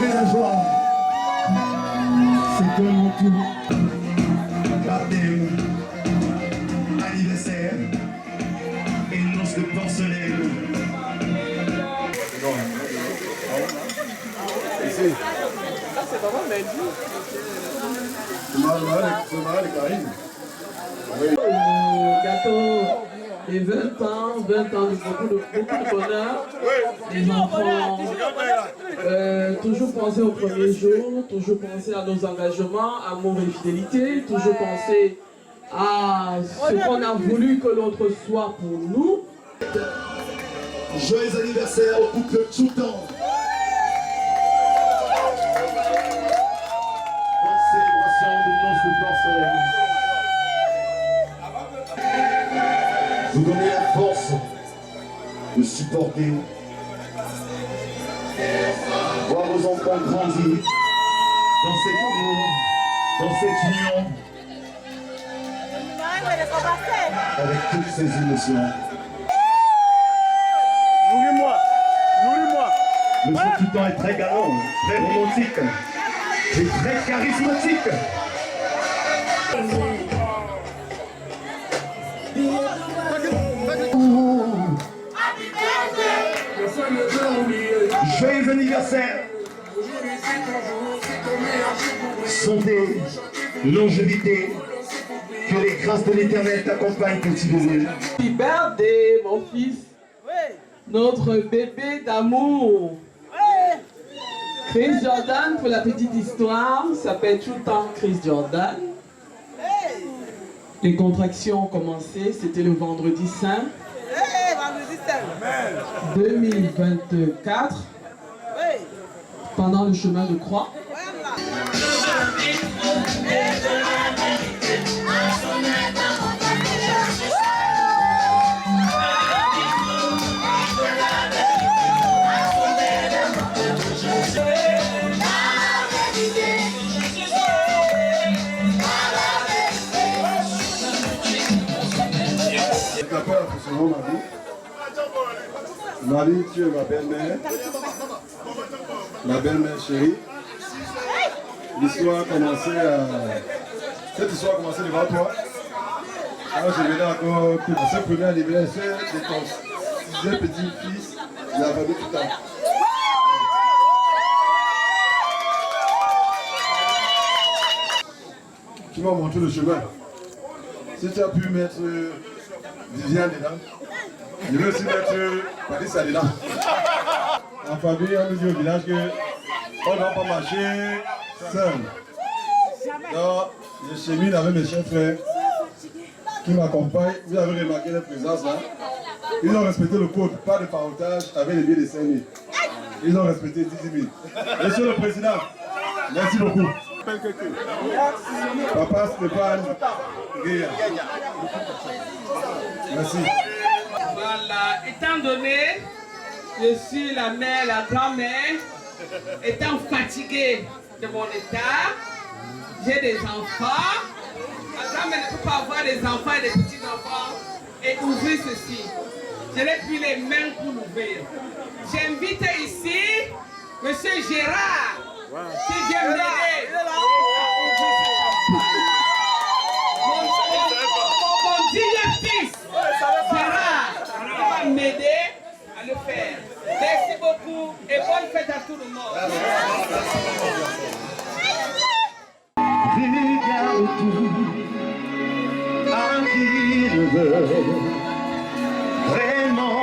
trouver la joie. C'est un mon tour. Baptême, anniversaire et noces de porcelaine. Ici. Ça, c'est vraiment lundi. C'est marrant les Caraïbes. Gâteau et 20 ans de beaucoup de bonheur. Les enfants, toujours penser au premier jour, toujours penser à nos engagements, amour et fidélité, toujours penser à ce qu'on a voulu que l'autre soit pour nous. Joyeux anniversaire au couple Tchoutan. Bonne célébration de noces de porcelaine. Vous donnez la force de supporter, voir vos enfants grandir dans cet amour, dans cette union, avec toutes ces émotions. Nourris-moi, nourris-moi. Monsieur Toutan est très galant, très romantique et très charismatique. Joyeux anniversaire. Santé, longévité, que les grâces de l'Éternel t'accompagnent petit bébé. Happy birthday, mon fils. Notre bébé d'amour. Chris Jordan, pour la petite histoire, s'appelle tout le temps Chris Jordan. Les contractions ont commencé, c'était le vendredi saint 2024, pendant le chemin de croix. Je t'appelle officiellement Marie. Marie, tu es ma belle-mère. Ma belle-mère chérie. L'histoire a commencé Cette histoire a commencé devant toi. Alors je venais encore à ce premier anniversaire de ton sixième petit-fils. Il a vendu tout le temps. Tu m'as montré le chemin. Si tu as pu mettre Viviane dedans, je vais aussi mettre Patricia dedans. En famille, on nous dit au village qu'on ne va pas marcher seul. Donc, je chemine avec mes chers frères qui m'accompagnent. Vous avez remarqué leur présence là. Ils ont respecté le code, pas de parentage avec les billets de 5 000. Ils ont respecté 10 000. Monsieur le Président, merci beaucoup. Papa Stéphane Guéa. Merci. Voilà, étant donné, je suis la mère, la grand-mère, étant fatiguée de mon état, j'ai des enfants. La grand-mère ne peut pas avoir des enfants et des petits-enfants et ouvrir ceci. Je n'ai plus les mains pour l'ouvrir. J'invite ici M. Gérard qui vient m'aider à ouvrir ce champagne. Mon digne fils, Gérard, va m'aider à le faire. Merci beaucoup et bonne fête à tout le monde. Regarde tout à qui je veux vraiment.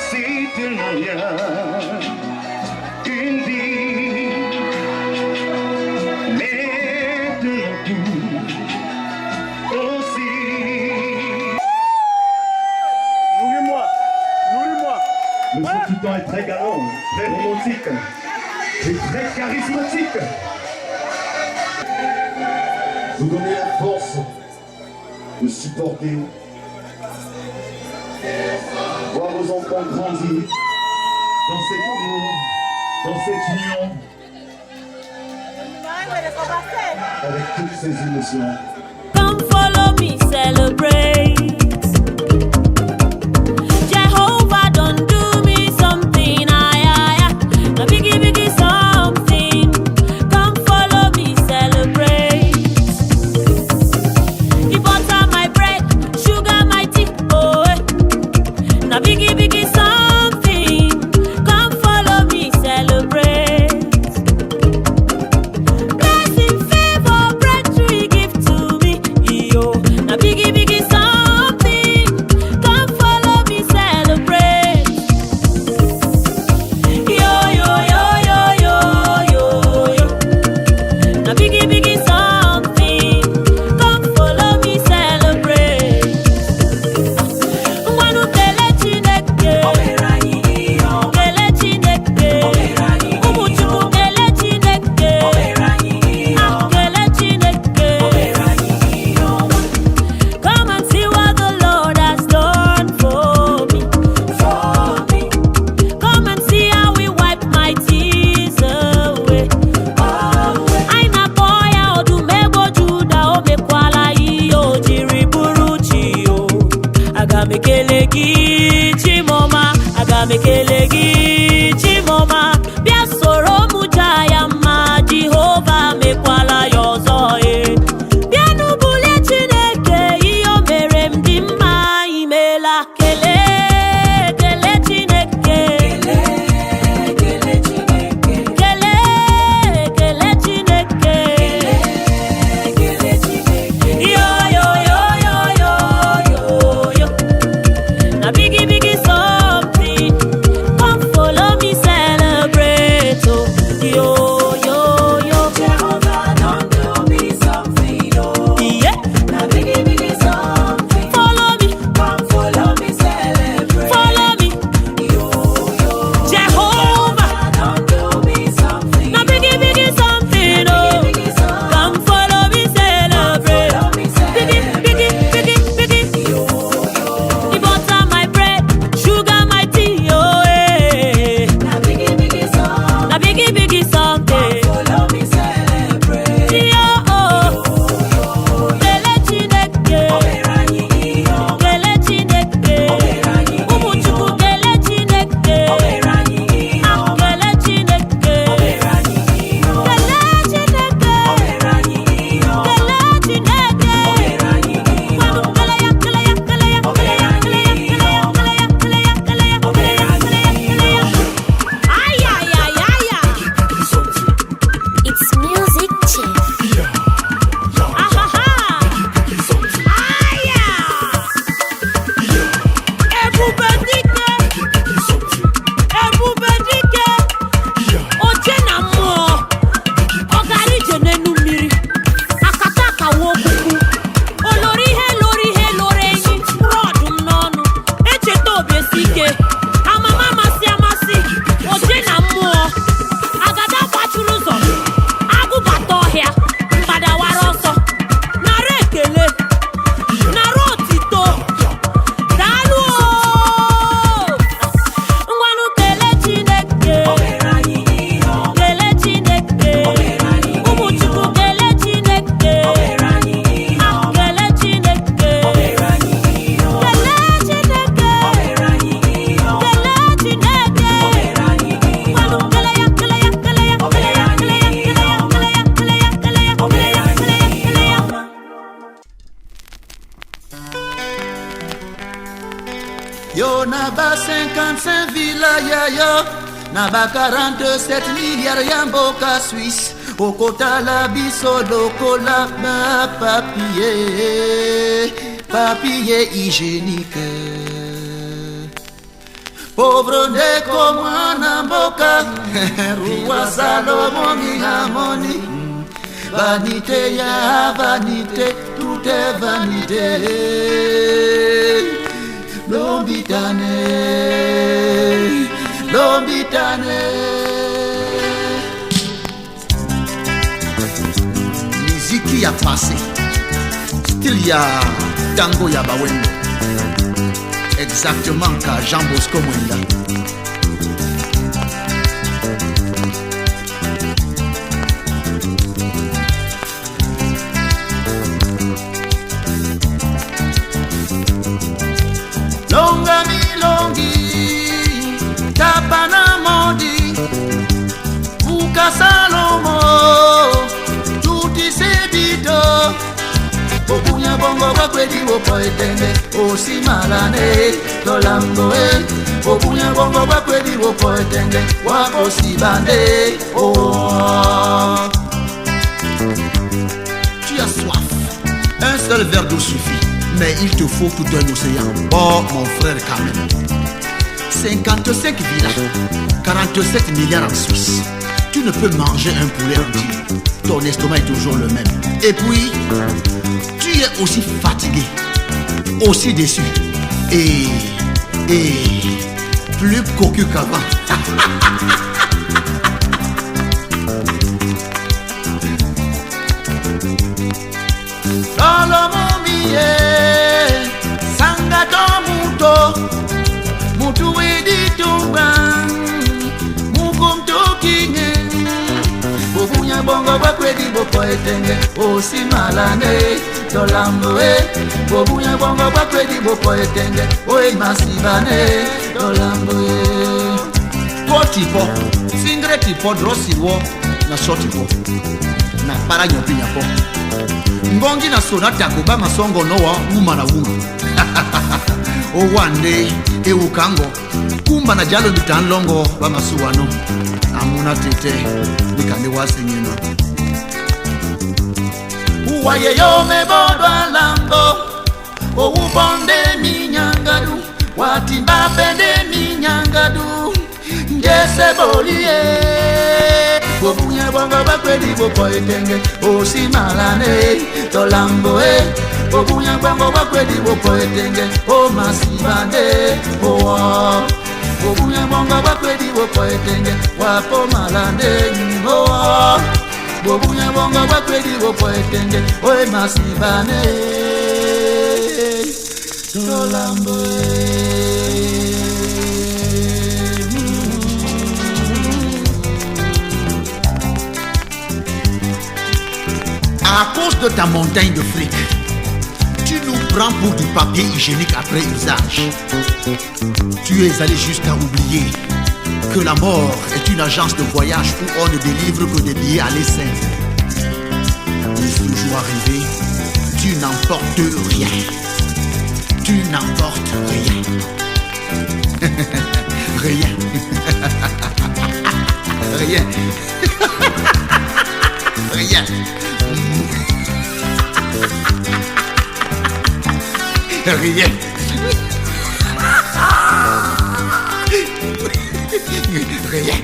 Si tu n'as rien, une vie, mais de tout aussi. Nourris-moi, nourris-moi. Monsieur Toutan est très galant, très romantique et très charismatique. Vous donnez la force de supporter, voir vos enfants grandir dans cet amour, dans cette union, avec toutes ces émotions. Come follow me, celebrate. Jehovah don't do me something, I Music Chief. Yo naba 55 vilaya yo, naba 47 milliards yamboka Suisse. Okota la biso lokola ma papier hygiénique. Pauvre ndeko mwana mboka, Roi Salomon Ngamoni. Vanité ya vanité, tout est vanité. Lombitane, Lombitane. Miziki ya passé, style ya tango ya bawendo. Exactement ka Jean Bosco Mwenda. Longa milongi, tapana modi, Buka Salomo, tuti sebito. Opunya bongo wakwedi wopo etenge, osi malane, tolamboe. Opunya bongo wakwedi wopo etenge, wako si bande, oh. Tu as soif, un seul verre d'eau suffit. Mais il te faut tout un océan. Oh mon frère Kamel, 55 villas, 47 milliards en Suisse. Tu ne peux manger un poulet entier. Ton estomac est toujours le même. Et puis, tu es aussi fatigué, aussi déçu. Et plus cocu qu'avant. Dans le monde Sangato muto, mutu editumba, mukumto kinge. Bobunya bongo bakwedi bopo etenge, osi malane, tolamboe. Bobunya bongo bakwedi bopo etenge, oe masibane, tolamboe. Kotipo, singre tipo drosiwo, na sotipo, na para nyopinya po. Ngongi na sonata kuba masongo noa uma na uma. Owande e ukango kumba na jalo bitanlongo ba masuwano. Amuna tete nikande wasenyeno. Uwaye yo mebodwa lambo. Owubonde minyangadu. Watimba pende minyangadu. Ngese bolie. Bobunya bongo bakwedi bopo etenge, osi malane, tolamboe. Bobunya bongo bakwedi bopo etenge, o masibane, oh. Bobunya bongo bakwedi bopo etenge, wapo malane, oh. Bobunya bongo bakwedi bopo etenge, o masibane, tolamboe. À cause de ta montagne de fric, tu nous prends pour du papier hygiénique après usage. Tu es allé jusqu'à oublier que la mort est une agence de voyage où on ne délivre que des billets à l'essai. Mais ce jour arrivé, tu n'emportes rien. Tu n'emportes rien. Rien. Rien. Rien. rien. Rien. Rien.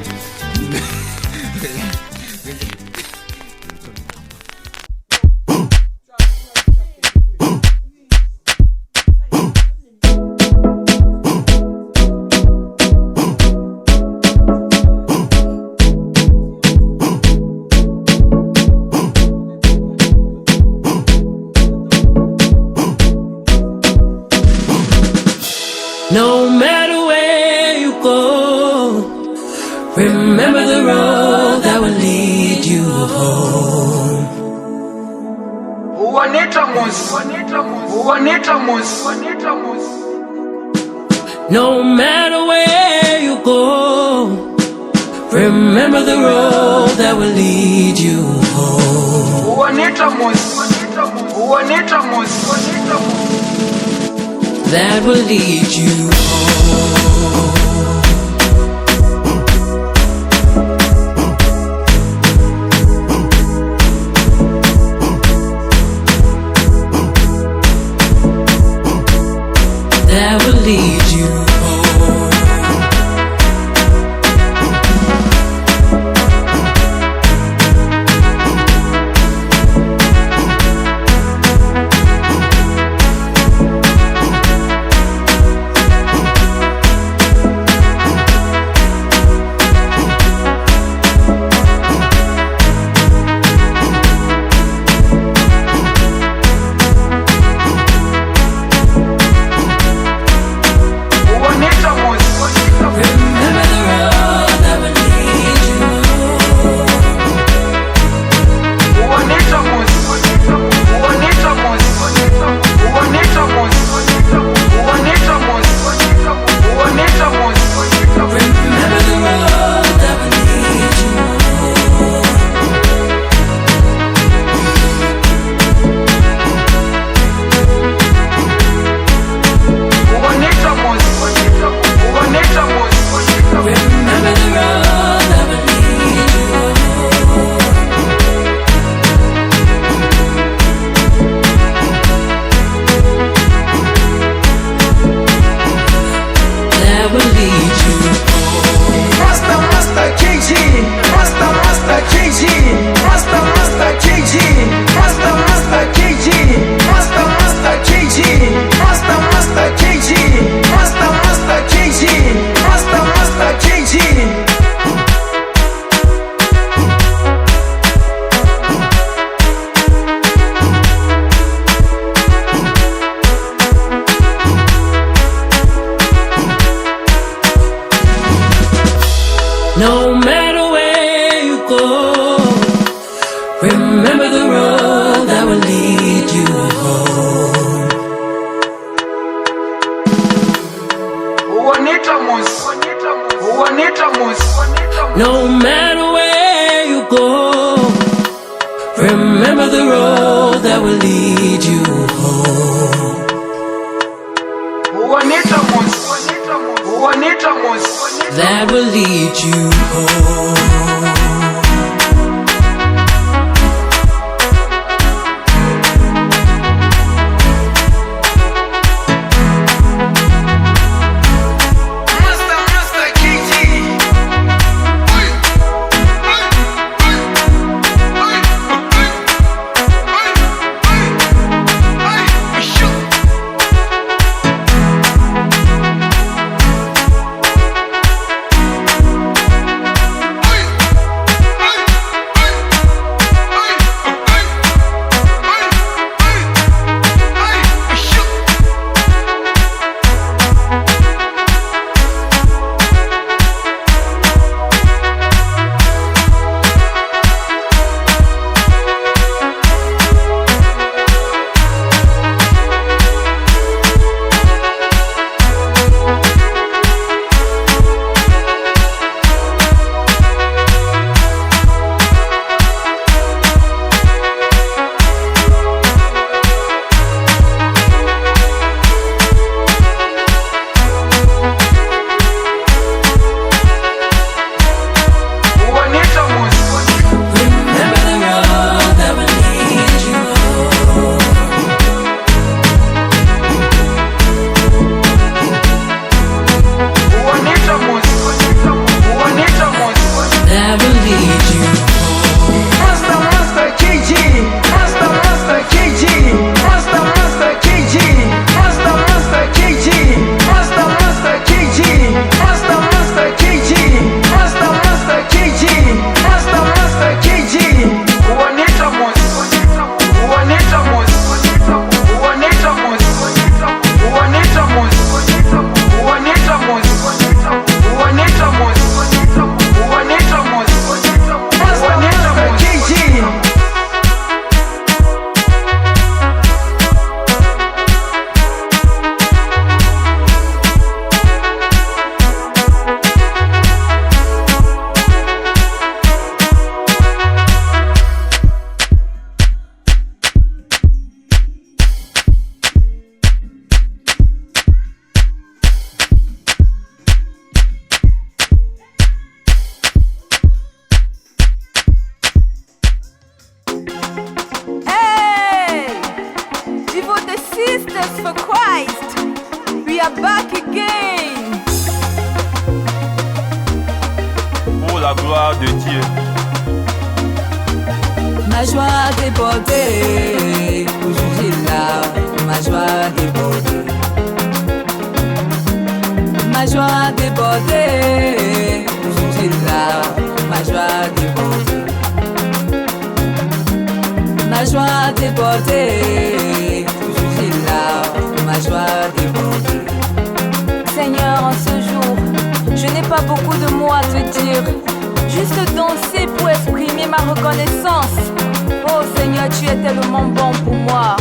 No matter where you go, remember the road that will lead you home. No matter where you go, remember the road that will lead you home. That will lead you home. That will lead you home. No matter where you go, remember the road that will lead you home. No matter where you go, remember the road that will lead you home. That will lead you home. la gloire de Dieu. Ma joie débordée, aujourd'hui là, ma joie débordée. Ma joie débordée, aujourd'hui là, ma joie débordée. Ma joie débordée, aujourd'hui là, ma joie débordée. Seigneur, en ce jour, je n'ai pas beaucoup de mots à te dire, juste danser pour exprimer ma reconnaissance. Oh Seigneur, tu es tellement bon pour moi.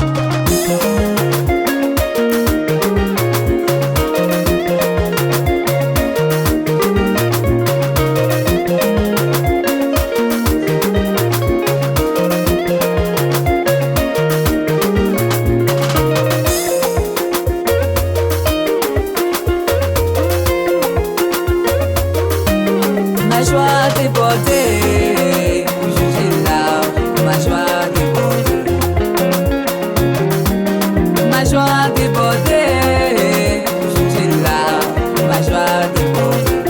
Ma joie débordée, aujourd'hui là, ma joie débordée. Ma joie débordée, aujourd'hui là, ma joie débordée.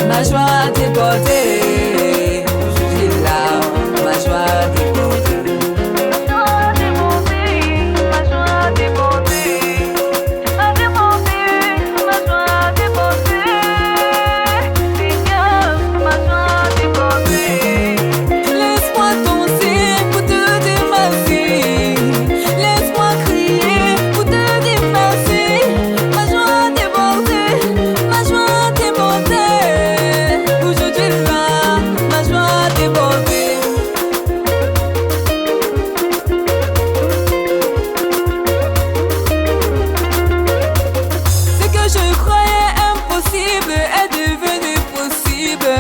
Ma joie débordée, aujourd'hui là, ma joie débordée. Ma joie débordée, ma joie débordée, ma joie débordée. Seigneur, ma joie débordée. Laisse-moi danser pour te dire merci. Laisse-moi crier pour te dire merci. Ma joie débordée, ma joie débordée. Aujourd'hui là, ma joie débordée. Ce que je croyais impossible est devenu possible.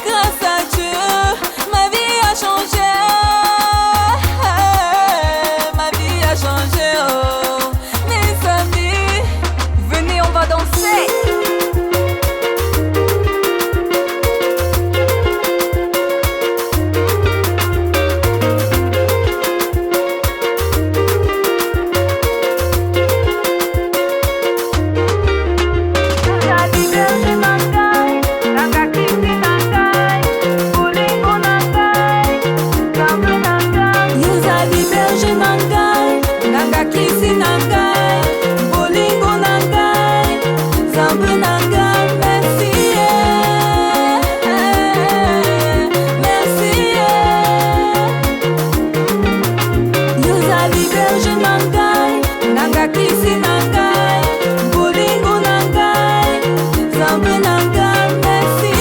Grâce à Dieu, ma vie a changé. Ma vie a changé. Oh, mes amis, Venez, on va danser. Yuzali berge nangai, nanga kisi nangai, bolingo nangai, zambu nangai, merci, merci. Yuzali berge nangai, nanga kisi nangai, bolingo nangai, zambu nangai, merci.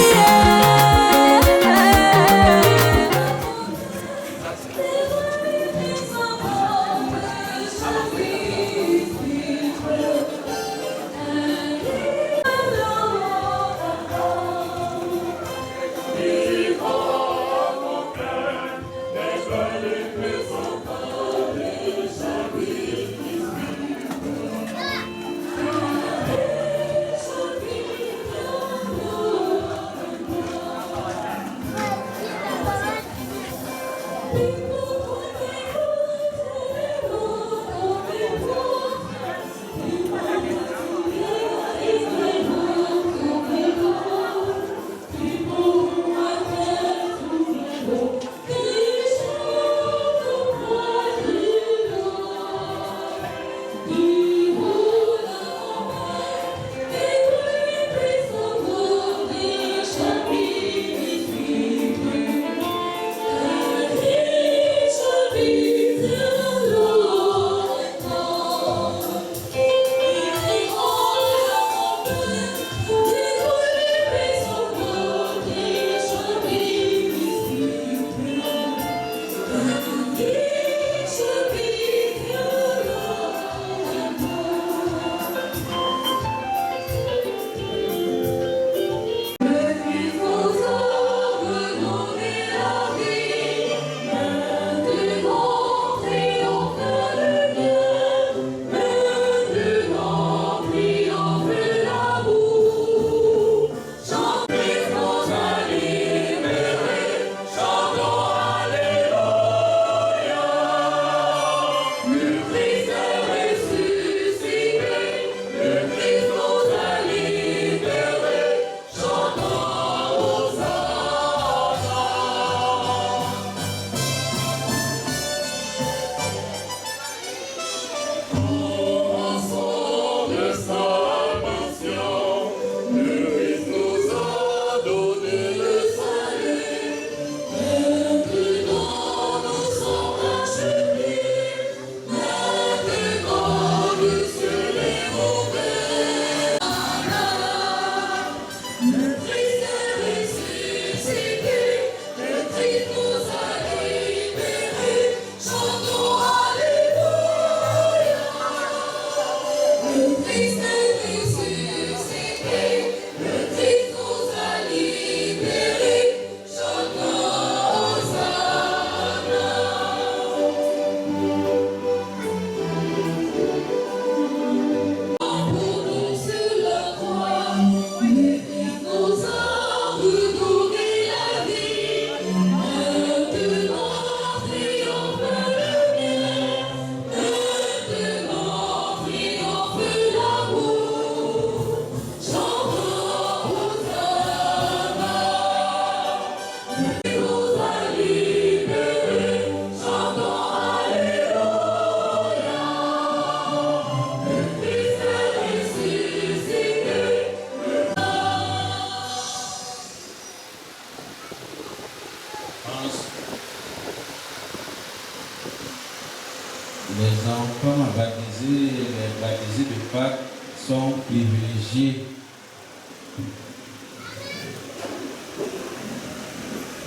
Les enfants baptisés, les baptisés de Pâques sont privilégiés.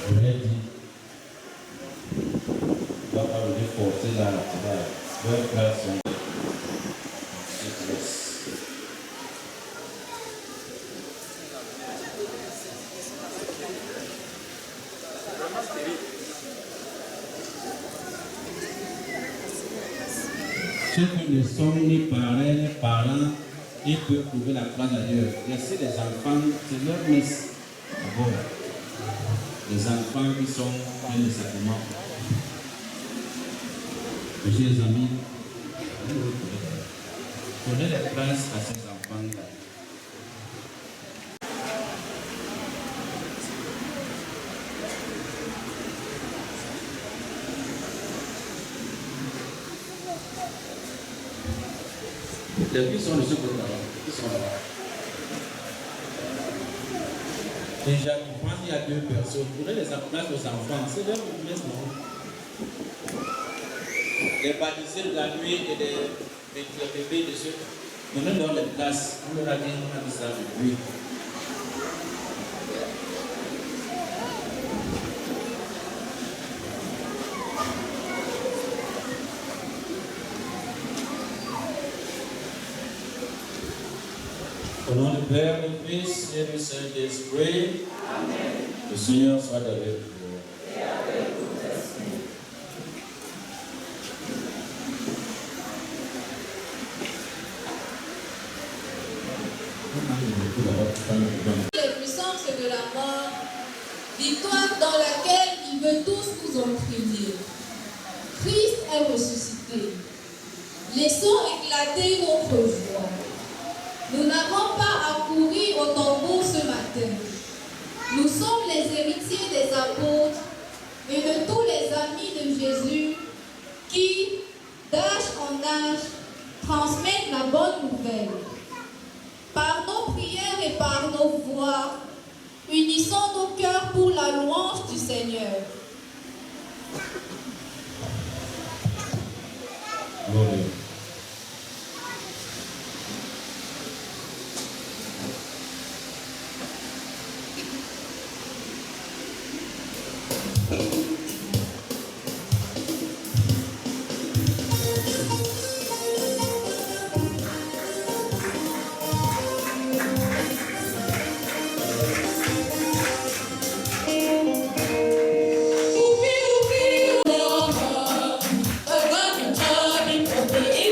Je l'ai dit. On va pas le forcer là. Leurs frères sont ceux qui ne sont ni parrains ni parents, ils peuvent trouver la place ailleurs. Laissez les enfants, c'est leur messe. D'abord, les enfants qui sont bien nécessairement. Monsieur les amis, donnez les places à ces enfants-là. Les filles sont de ce côté-là. Ils sont là. Déjà, je pense qu'il y a deux personnes. Donnez les places aux enfants. C'est leur maison. Les baptisés de la nuit et les bébés de ceux. Donnez-leur les places. On leur a dit ça de nuit. Au nom du Père, du Fils et du Saint-Esprit, le Seigneur soit avec vous. Et avec votre esprit. Les puissances de la mort, victoire dans laquelle il veut tous nous entraîner. Christ est ressuscité. Laissons éclater notre joie. Nous n'avons pas à courir au tambour ce matin. Nous sommes les héritiers des apôtres et de tous les amis de Jésus qui, d'âge en âge, transmettent la bonne nouvelle. Par nos prières et par nos voix, unissons nos cœurs pour la louange du Seigneur. Gloria. We'll be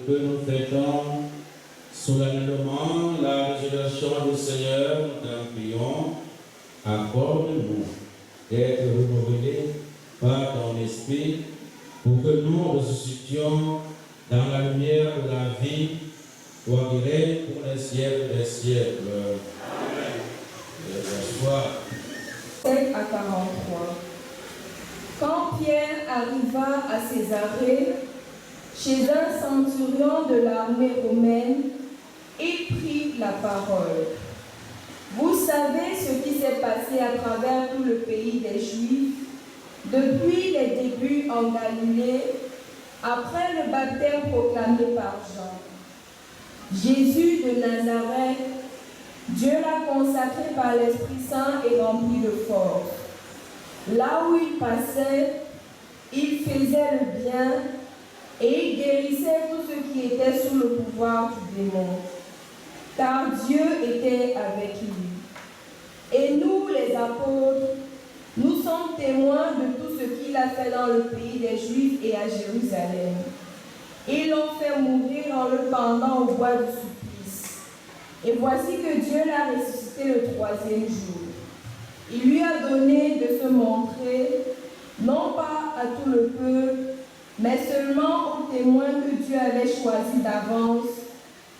que nous fêtons solennellement la résurrection du Seigneur, nous t'en prions, accorde-nous d'être renouvelés par ton esprit pour que nous ressuscitions dans la lumière de la vie, toi qui règnes pour les siècles des siècles. Amen. Bonsoir. 7 à 43. Quand Pierre arriva à Césarée, chez un centurion de l'armée romaine, il prit la parole. Vous savez ce qui s'est passé à travers tout le pays des Juifs, depuis les débuts en Galilée, après le baptême proclamé par Jean. Jésus de Nazareth, Dieu l'a consacré par l'Esprit Saint et rempli de force. Là où il passait, il faisait le bien et il guérissait tous ceux qui étaient sous le pouvoir du démon, car Dieu était avec lui. Et nous, les apôtres, nous sommes témoins de tout ce qu'il a fait dans le pays des Juifs et à Jérusalem. Ils l'ont fait mourir en le pendant au bois du supplice. Et voici que Dieu l'a ressuscité le 3e jour. Il lui a donné de se montrer, non pas à tout le peuple, mais seulement aux témoins que Dieu avait choisis d'avance,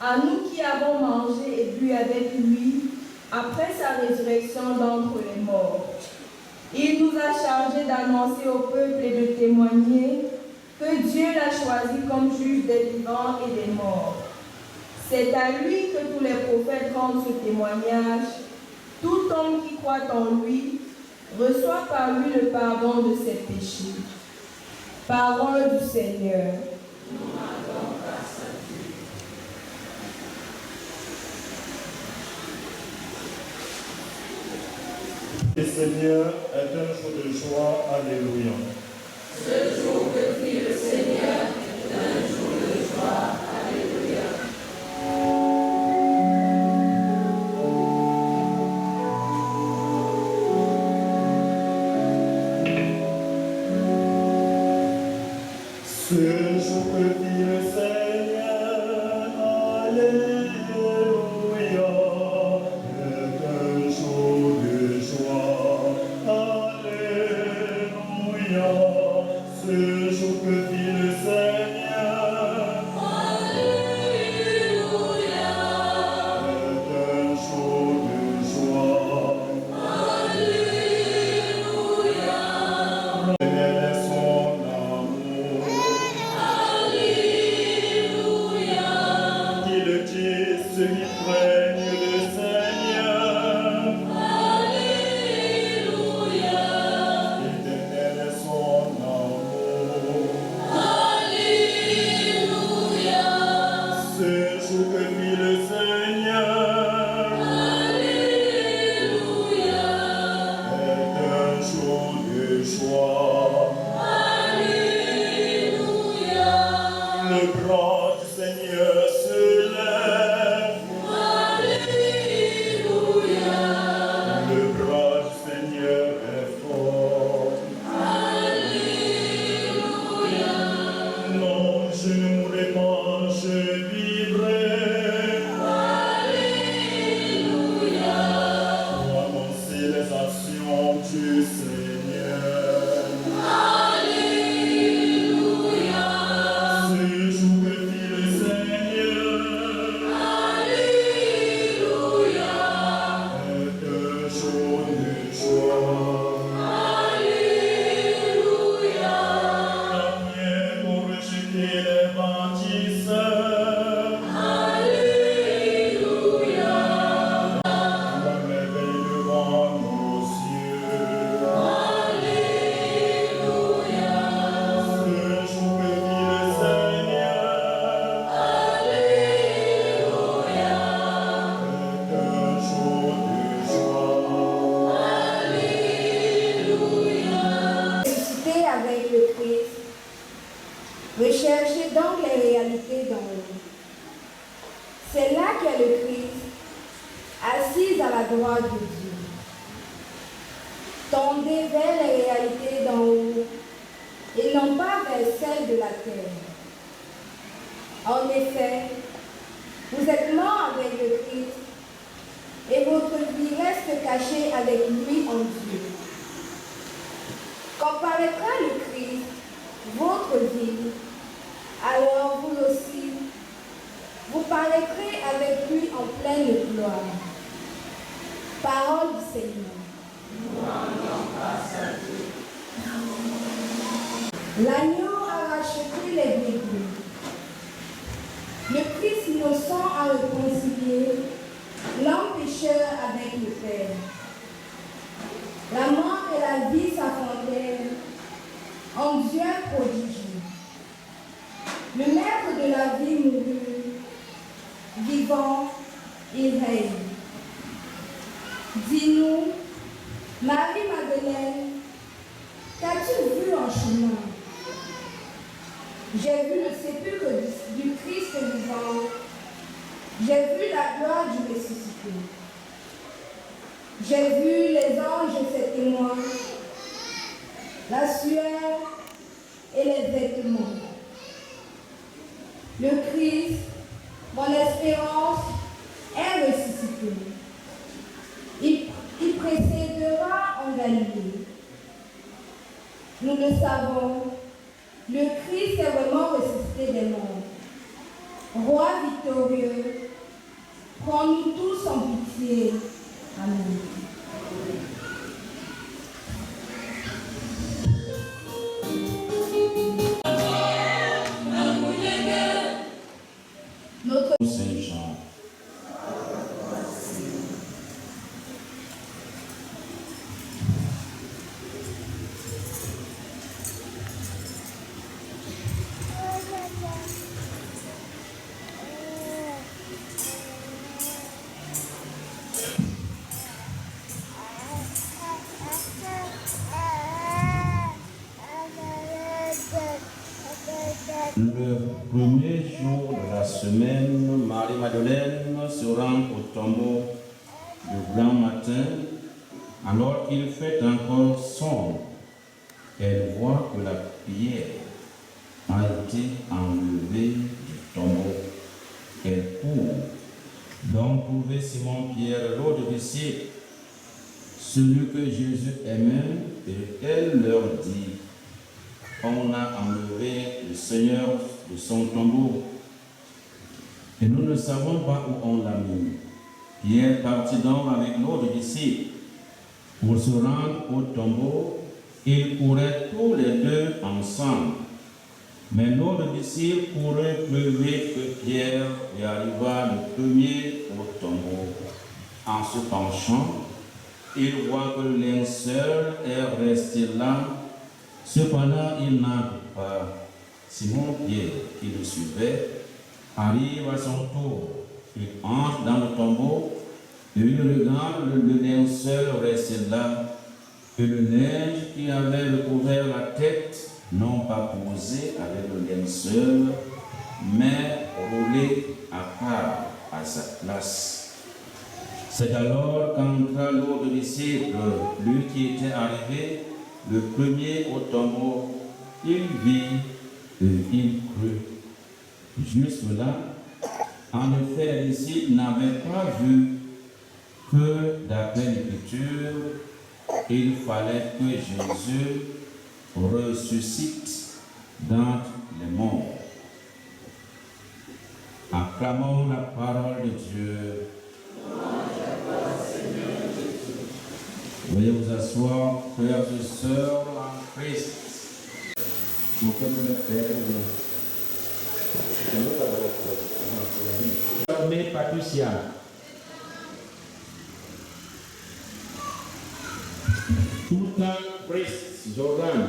à nous qui avons mangé et bu avec lui après sa résurrection d'entre les morts. Il nous a chargés d'annoncer au peuple et de témoigner que Dieu l'a choisi comme juge des vivants et des morts. C'est à lui que tous les prophètes rendent ce témoignage. Tout homme qui croit en lui reçoit par lui le pardon de ses péchés. Parole du Seigneur. Le Seigneur est un jour de joie. Alléluia. Ce jour que fit le Seigneur est un jour de joie. Alléluia. Ce jour que fit le Seigneur, Alléluia, est un jour de joie, Alléluia. Ce jour que fit le Seigneur, Alléluia, est un jour de joie, Alléluia. Révèle son amour. Qu'il dise ceux qui craignent le Seigneur. Alléluia. Éternel est son amour. Alléluia. Ce jour que fit le Seigneur. Alléluia. Est un jour de joie. Alléluia. Le bras du Seigneur se lève. Alléluia. Le bras du Seigneur est fort. Alléluia. Non, je ne mourrai pas, je vivrai. Alléluia. Pour annoncer les actions du Seigneur. Alléluia. Ce jour que fit le Seigneur. Alléluia. Est un jour de joie. Alléluia. La prière pour rejeter les bâtisseurs. Alléluia. La merveille devant nos yeux. Alléluia. Ce jour que fit le Seigneur. Alléluia. Est un jour de joie. Alléluia. Ressusciter avec le Christ. Recherchez donc les réalités d'en haut. C'est là qu'est le Christ, assis à la droite de Dieu. Tendez vers les réalités d'en haut et non pas vers celles de la terre. En effet, vous êtes morts avec le Christ et votre vie reste cachée avec lui en Dieu. Quand paraîtra le Christ, votre vie, alors vous aussi, vous paraîtrez avec lui en pleine gloire. Parole du Seigneur. L'agneau a racheté les brebis. Le Christ innocent a réconcilié l'homme pécheur avec le Père. La mort et la vie s'affrontèrent en Dieu prodigieux. Le maître de la vie mourut, vivant, il règne. Dis-nous, Marie-Madeleine, qu'as-tu vu en chemin? J'ai vu le sépulcre du Christ vivant. J'ai vu la gloire du ressuscité. J'ai vu les anges et ses témoins, la sueur et les vêtements. Le Christ, mon espérance, est ressuscité. Il précédera en Galilée. Nous le savons, le Christ est vraiment ressuscité des morts. Roi victorieux, prends-nous tous en pitié. Amen. Notre Saint Jean. Le premier jour de la semaine, Marie-Madeleine se rend au tombeau le grand matin, alors qu'il fait encore sombre. Elle voit que la pierre a été enlevée du tombeau. Elle court donc trouver Simon-Pierre, l'autre disciple, celui que Jésus aimait, et elle leur dit: on a enlevé le Seigneur de son tombeau et nous ne savons pas où on l'a mis. Pierre partit donc avec l'autre disciple pour se rendre au tombeau. Ils couraient tous les deux ensemble. Mais l'autre disciple courait plus vite que Pierre et arriva le premier au tombeau. En se penchant, il voit que le linceul est resté là. Cependant, il n'a pas. Simon-Pierre, qui le suivait, arrive à son tour. Il entre dans le tombeau et il regarde le linceul resté là, et le linge qui avait recouvert la tête, non pas posé avec le linceul, mais roulé à part à sa place. C'est alors qu'entra l'autre disciple, lui qui était arrivé le premier au tombeau. Il vit et il crut. Jusque-là, en effet, les disciples n'avaient pas vu que, d'après l'Écriture, il fallait que Jésus ressuscite d'entre les morts. Acclamons la parole de Dieu. Veuillez vous asseoir, frères et sœurs en Christ. Nous sommes le Père. Armée Patricia. Tout en Christ, Jordan.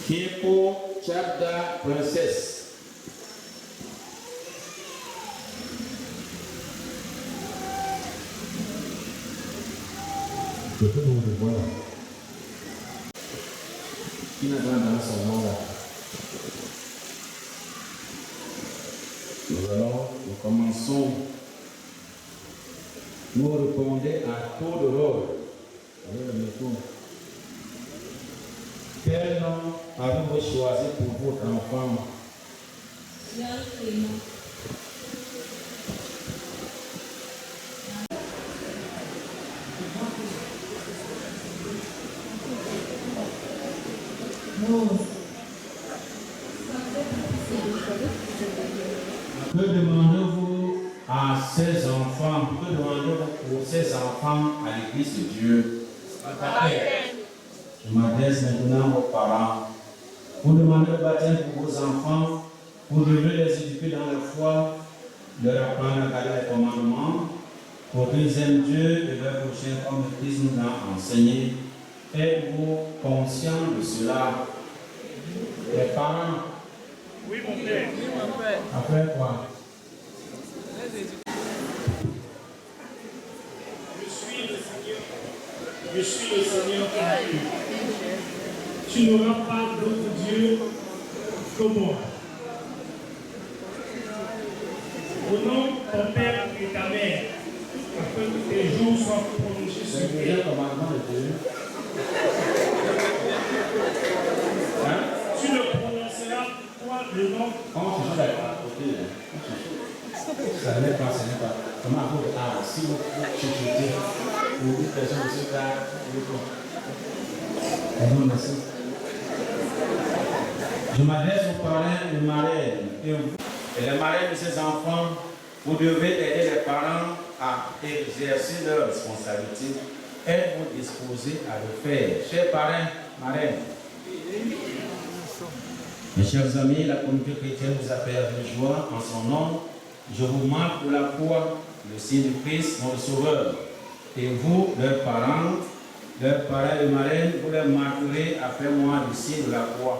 Kepo Chabda, princesse. Que tout le monde voit là. Qui n'a pas dans son nom là. Nous commençons. Nous répondons à tour de rôle. Voyez le micro. Quel nom avez-vous choisi pour votre enfant? Que demandez-vous à ces enfants? Que demandez-vous pour ces enfants à l'église de Dieu? Je m'adresse maintenant aux parents. Vous demandez le baptême pour vos enfants, vous devez les éduquer dans la foi, leur apprendre à garder les commandements, pour qu'ils aiment Dieu et leur prochain comme Christ nous a enseigné. Êtes-vous conscient de cela? Les parents? Oui, mon père. Oui, mon père. Après quoi? Je suis le Seigneur ton Dieu. Tu n'auras pas d'autre Dieu que moi. Honore ton père et ta mère, afin que tes jours soient prolongés sur terre. Tu ne prononceras point le nom. Ça n'est pas, ce n'est pas. Comment vous si vous chuchotez ou une personne de ce cas, je m'adresse aux parents et aux marraines. Et les marraines de ces enfants, vous devez aider les parents à exercer leurs responsabilités. Êtes-vous disposés à le faire? Chers parents, marraines. Mes chers amis, la communauté chrétienne vous appelle avec joie en son nom. Je vous marque de la croix, le signe de Christ, notre Sauveur. Et vous, leurs parents et marraines, vous les marquerez après moi le signe de la croix.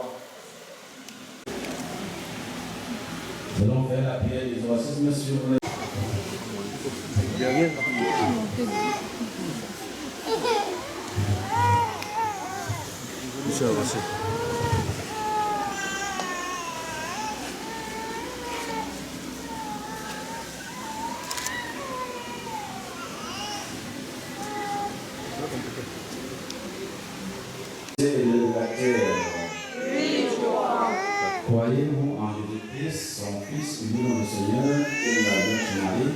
Nous allons faire la prière d'exorcisme sur les... Croyez-vous en Jésus-Christ, son Fils, unique au Seigneur, et la Vierge Marie,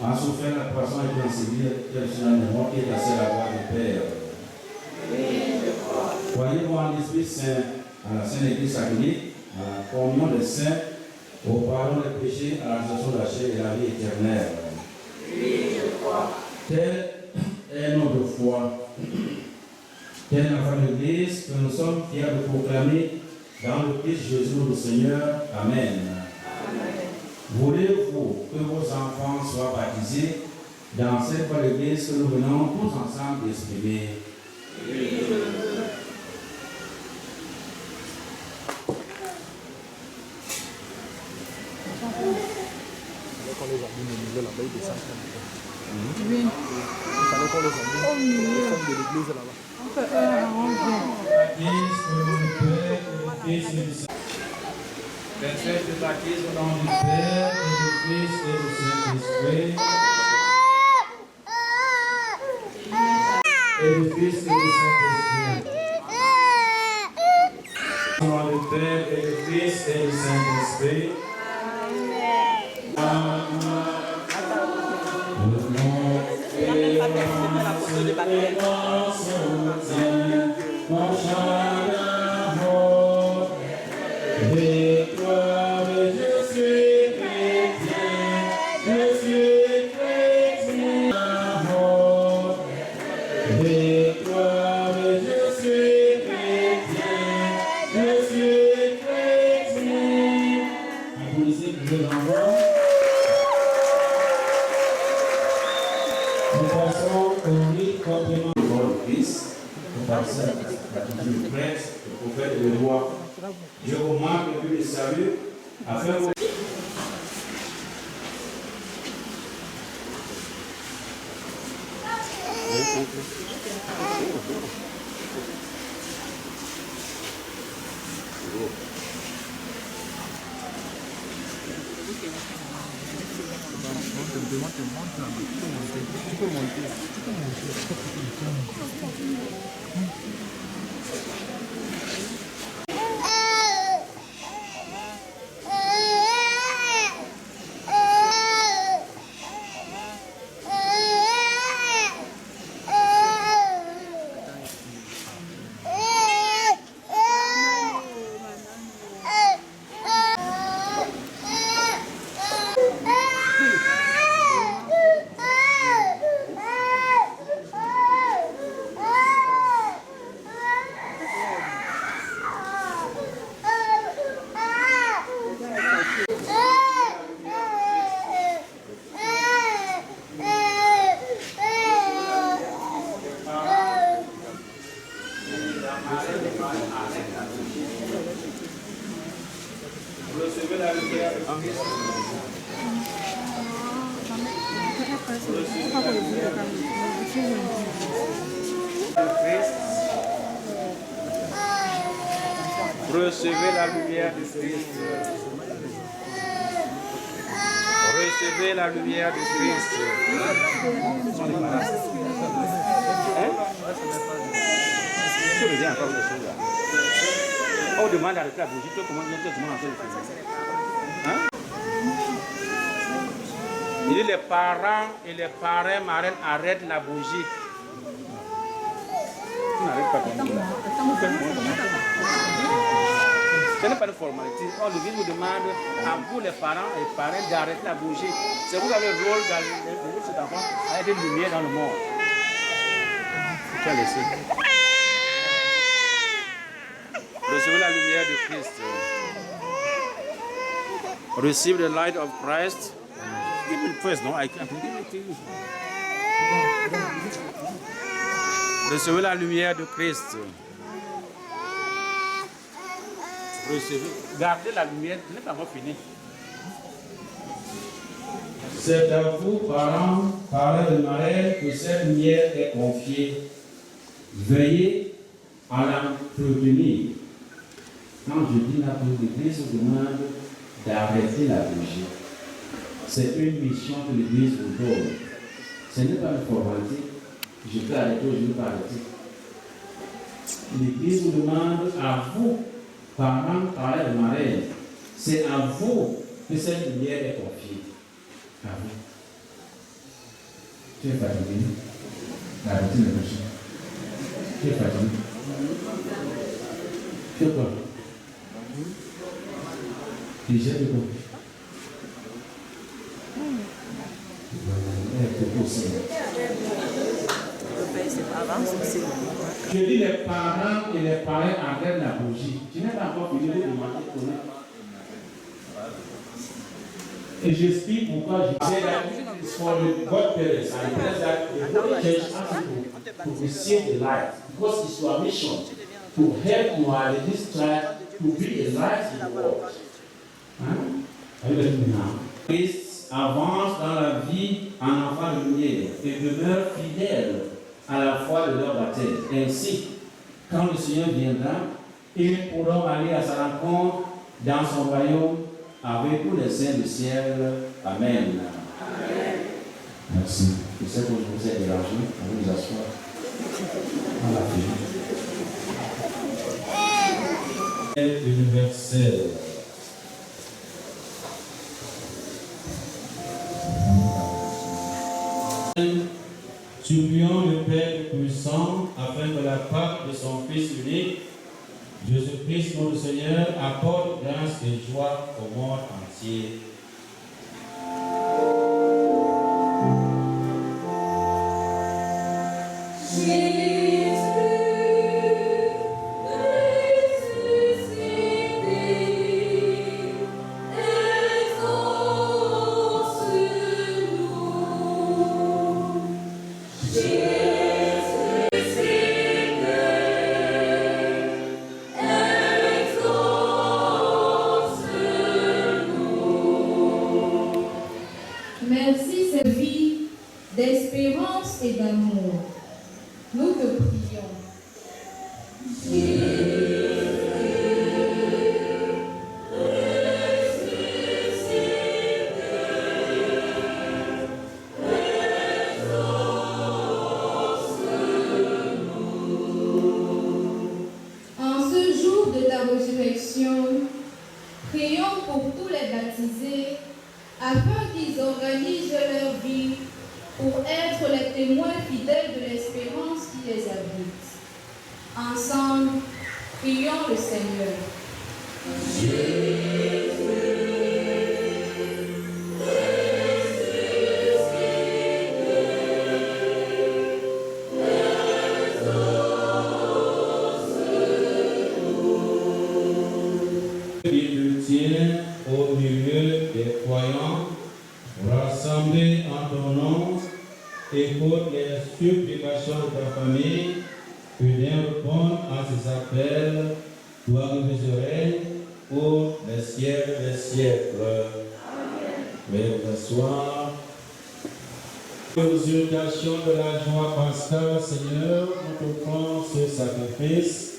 en souffrant la croissance et en séville, quel soit le mort qui est passé à la voix du Père. Croyez-vous en l'Esprit Saint, à la Sainte Église catholique, à la communion des saints, au pardon des péchés, à la résurrection de la chair et à la vie éternelle. Telle est notre foi. Telle est la foi de l'Église que nous sommes fiers de proclamer dans le Christ Jésus notre Seigneur. Amen. Voulez-vous que vos enfants soient baptisés dans cette foi de l'Église que nous venons tous ensemble d'exprimer? Quand les ordines au milieu là-bas, ils descendent. Oui. Il fallait qu'on les ordine au milieu de l'église là-bas. On fait Les fêtes de baptême au nom du Père et du Fils et du Saint-Esprit. Et du Fils et du Saint-Esprit. Au nom du Père et du Fils et du Saint-Esprit. Je vous marque le but de salut afin que Recevez la lumière de Christ. Recevez la lumière de Christ. Recevez la lumière de Christ. Tu reviens encore de choses là. On demande à la bougie, toi comment tu demandes à faire. Hein? Il dit les parents et les parrains marraines arrêtent la bougie. Tu n'arrêtes pas comme ça. Ce n'est pas une formalité. L'église vous demande à vous les parents et les parrains d'arrêter la bougie. C'est vous avez le rôle d'aider cet enfant à être une lumière dans le monde. Tu as laissé. Recevez la lumière de Christ. Receive the light of Christ. Give me first, no? I can't give it to you. Recevez la lumière de Christ. Recevez. Gardez la lumière, ce n'est pas encore fini. C'est à vous, parents, parents de Marie, que cette lumière est confiée. Veuillez à l'entretenir. Quand je dis la l'Église vous demande d'arrêter la bougie. C'est une mission que l'Église vous donne. Ce n'est pas une formalité. Je peux arrêter ou je ne peux pas arrêter. L'Église vous demande à vous, parents, parents de Marie, c'est à vous que cette lumière est confiée. À vous. Tu es fatigué? Arrêtez le bougie. Tu es fatigué? Tu es quoi? Déjà de quoi? Je dis les parents et les parents arrêtent la bougie. Je n'ai pas encore fini de demander pour eux. Et j'explique pourquoi je sais that it's for the godparents and parents that the Holy Church has to receive the light. Because it's your mission to help Moab, this tribe, to be a light in the world. Christ avance dans la vie en enfant de lumière et demeure fidèle à la foi de leur baptême. Ainsi, quand le Seigneur viendra, ils pourront aller à sa rencontre dans son royaume avec tous les saints du ciel. Amen. Amen. Merci. Je sais que je vous ai dérangé. On va nous asseoir. On l'a fait. Universel. Supplions le Père puissant afin que la part de son Fils unique, Jésus-Christ notre Seigneur, apporte grâce et joie au monde entier. Merci, cette vie d'espérance et d'amour. Nous te prions. En ce jour de ta résurrection, prions pour tous les baptisés afin qu'ils organisent leur vie pour être les témoins fidèles de l'espérance qui les habite. Ensemble, prions le Seigneur. Il te tient au milieu des croyants, rassemblés en ton nom, écoute les supplications de ta famille, que Dieu réponde à ses appels Toi qui règnes pour les siècles des siècles. Veuillez vous asseoir. L'exultation de la joie pascale, Seigneur, nous offrons ce sacrifice.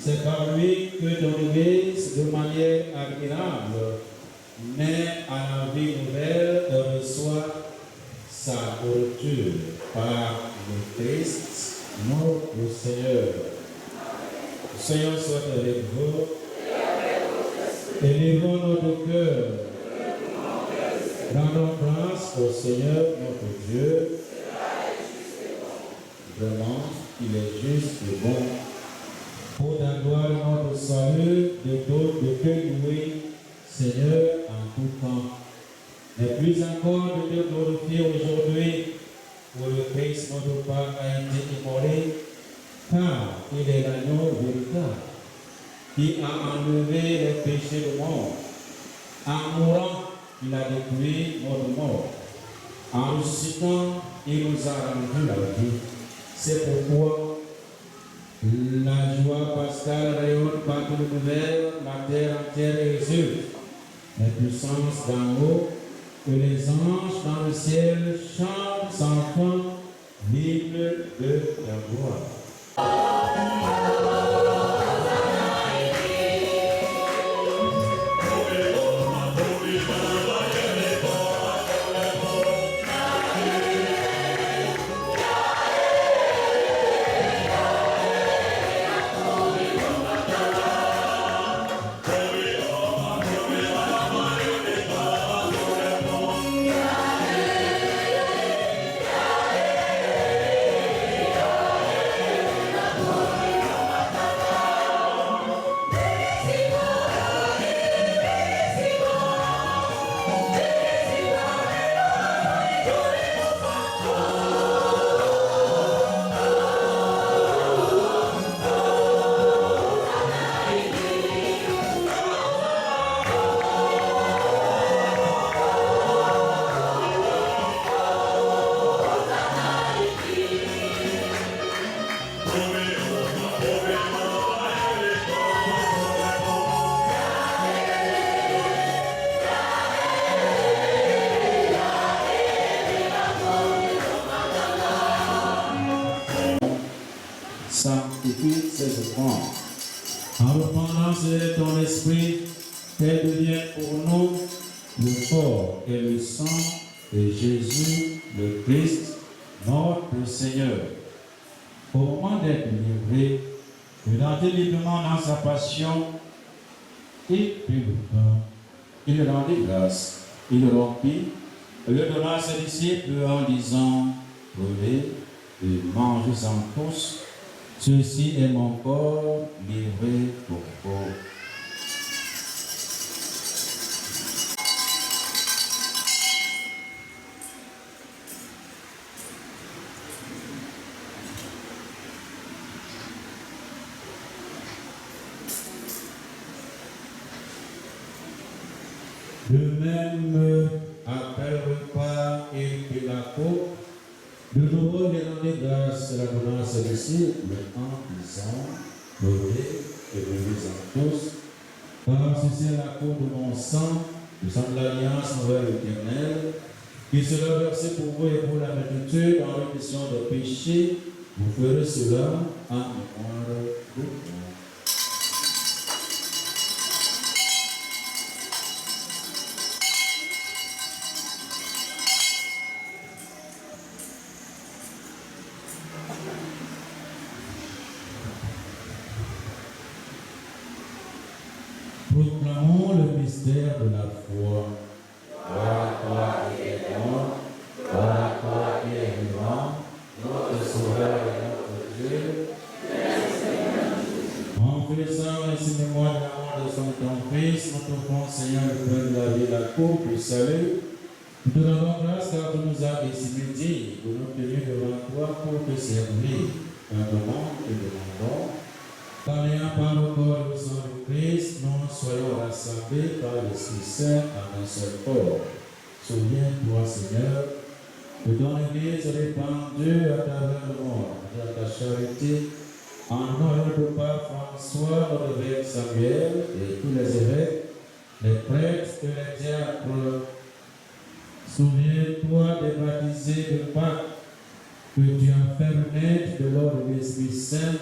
C'est par lui que ton Église, de manière admirable, naît à la vie nouvelle et reçoit sa nourriture par le Christ, notre Seigneur. Le Seigneur soit avec vous. Élevons notre cœur. Rendons grâce au Seigneur notre Dieu. Vraiment, il est juste et bon. Pour ta gloire et notre salut, de te louer, Seigneur, en tout temps. Mais plus encore de te glorifier aujourd'hui, où le Christ notre Père a été immolé, car il est l'agneau véritable, qui a enlevé les péchés du monde. En mourant, il a détruit notre mort. En ressuscitant, il nous a rendu la vie. C'est pourquoi la joie pascale rayonne partout l'univers, la terre entière exulte. Les puissances d'en haut et les anges dans le ciel chantent sans fin, libres de la gloire. Sanctifie ces offrandes. En reprenant de ton esprit, qu'elle devienne pour nous le corps et le sang de Jésus, le Christ, notre Seigneur. Au moment d'être livré, de d'entrer librement dans sa passion, il prit le pain, il rendit grâce, il rompit, et le donna à ses disciples en disant, prenez et mangez-en tous. Ceci est mon corps livré pour vous. De même, après le repas, il prit la coupe. De nouveau, il rendit grâce à la donnant à ses disciples en disant, buvez et buvez-en tous, car ceci est la coupe de mon sang, le sang de l'alliance envers l'Éternel, qui sera versé pour vous et pour la multitude en rémission de péché. Vous ferez cela en mémoire de moi. Proclamons le mystère de la foi. Gloire à toi qui es mort, gloire à toi qui es vivant, notre Sauveur et notre Dieu. En faisant ainsi mémoire de la mort de son Fils, notre bon Seigneur, le Père de la vie, la coupe du salut. Nous te rendons grâce car tu nous as estimés dignes de nous tenir devant toi pour te servir. Un demande et demandons. Car ayant par le corps et le sang de Christ, nous soyons rassemblés par l'Esprit Saint en un seul corps. Souviens-toi, Seigneur, de ton Église répandue à travers le monde, de ta charité, en nom de Pape François, notre évêque Samuel et tous les évêques, les prêtres et les diacres, souviens-toi des baptisés de Pâques que tu as fait naître de l'ordre de l'Esprit Saint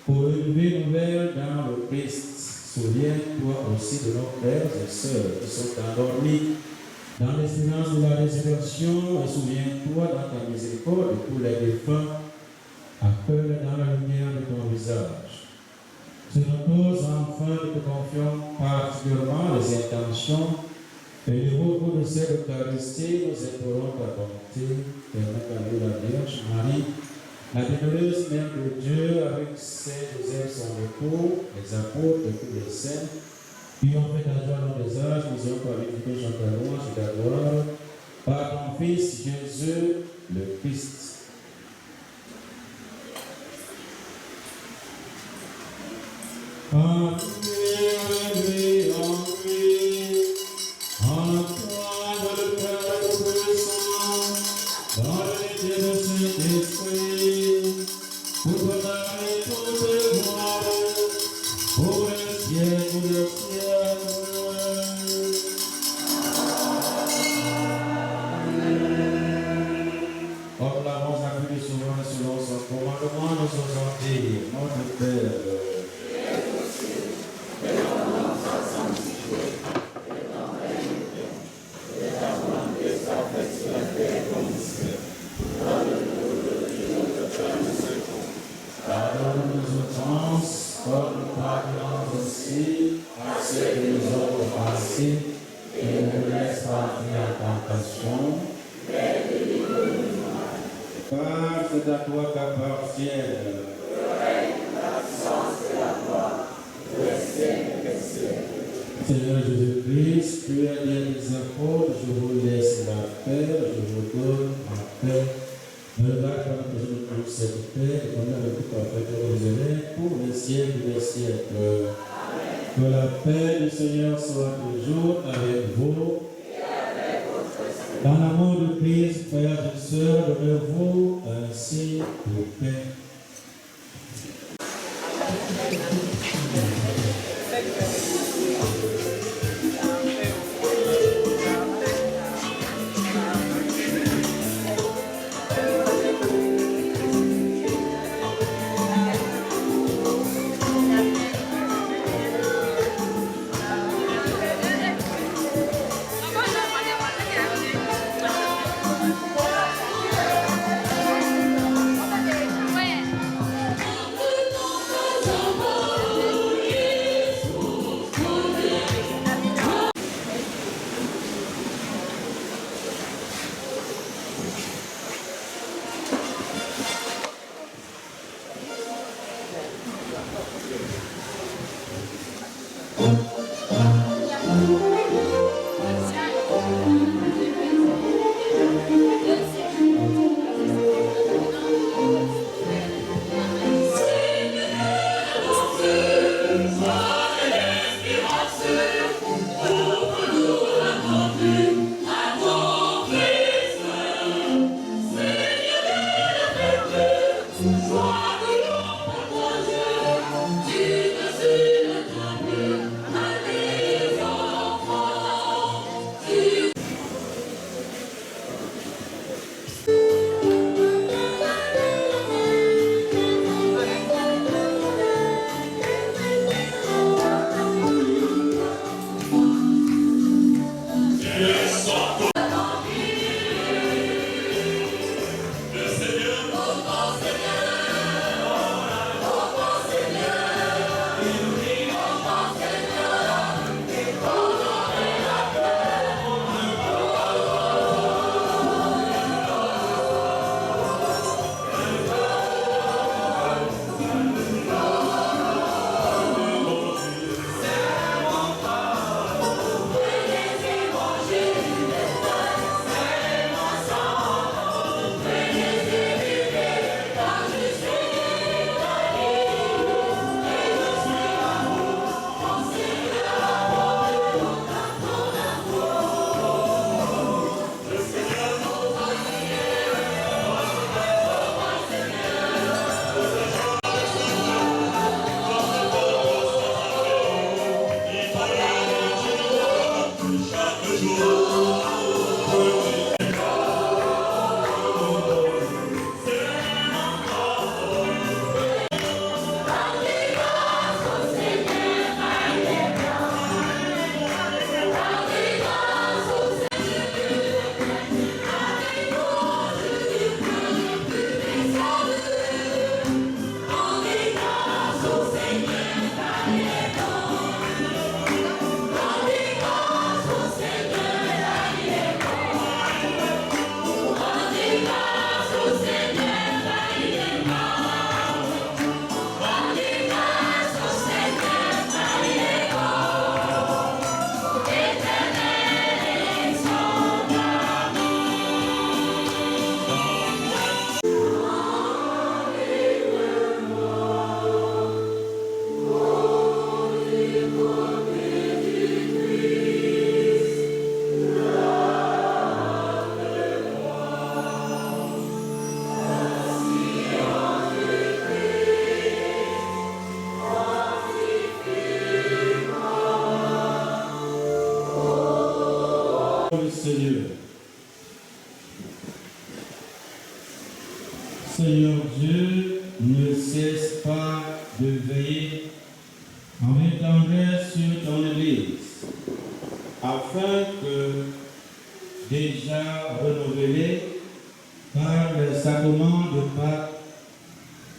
pour une vie nouvelle dans le Christ. Souviens-toi aussi de nos frères et sœurs qui sont endormis dans l'espérance de la résurrection et souviens-toi dans ta miséricorde de tous les défunts, appelle dans la lumière de ton visage. Sur nos enfants, nous te confions particulièrement les intentions et les recours de cette Eucharistie. Nous implorons ta bonté, permette à nous la Vierge Marie, la bienheureuse Mère de Dieu, avec Saint Joseph son époux, les apôtres et tous les saints, qui ont fait ta joie dans les âges, nous avons parlé de Jean ta louange et ta gloire, par ton Fils Jésus, le Christ. En lui, en toi, le Père Tout-Puissant, dans l'unité de Saint-Esprit, pour donner toute gloire, pour les siècles des siècles. Comme l'avons appelé souvent selon son commandement, nous osons dire, notre Père, pardonne nos offenses, comme nous pardonnons aussi à ceux qui nous ont offensés, et ne nous laisse pas entrer en tentation, mais délivre-nous du mal. Car c'est à toi qu'appartiennent le règne, la puissance et la gloire, pour les siècles des siècles. Seigneur Jésus-Christ, tu as dit à tes apôtres, je vous laisse la paix, je vous donne ma paix. Ne regarde pas notre jour pour cette paix, et qu'on a le tout parfait Jérusalem pour les siècles des siècles. Amen. Que la paix du Seigneur soit toujours avec vous. Et avec votre esprit. Dans l'amour de Christ, frères et sœurs, donnez-vous ainsi de paix. Thank you. Seigneur Dieu, ne cesse pas de veiller avec tendresse sur ton Église, afin que, déjà renouvelée par le sacrement de Pâques,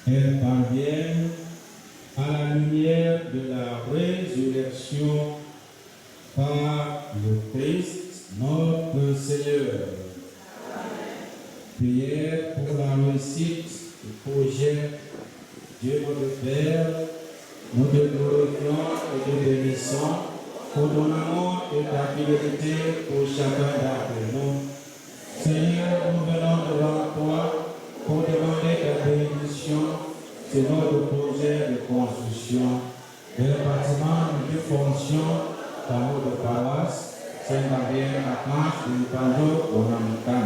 elle parvienne à la lumière de la résurrection par le Christ, notre Seigneur. Prière pour la réussite du projet. Dieu notre Père, nous te glorifions et te bénissons pour ton amour et ta fidélité pour chacun d'entre nous. Seigneur, nous venons devant toi pour demander ta bénédiction sur notre projet de construction d'un bâtiment de fonction dans notre paroisse Saint-Gabriel-Archange du Panneau au Namutan.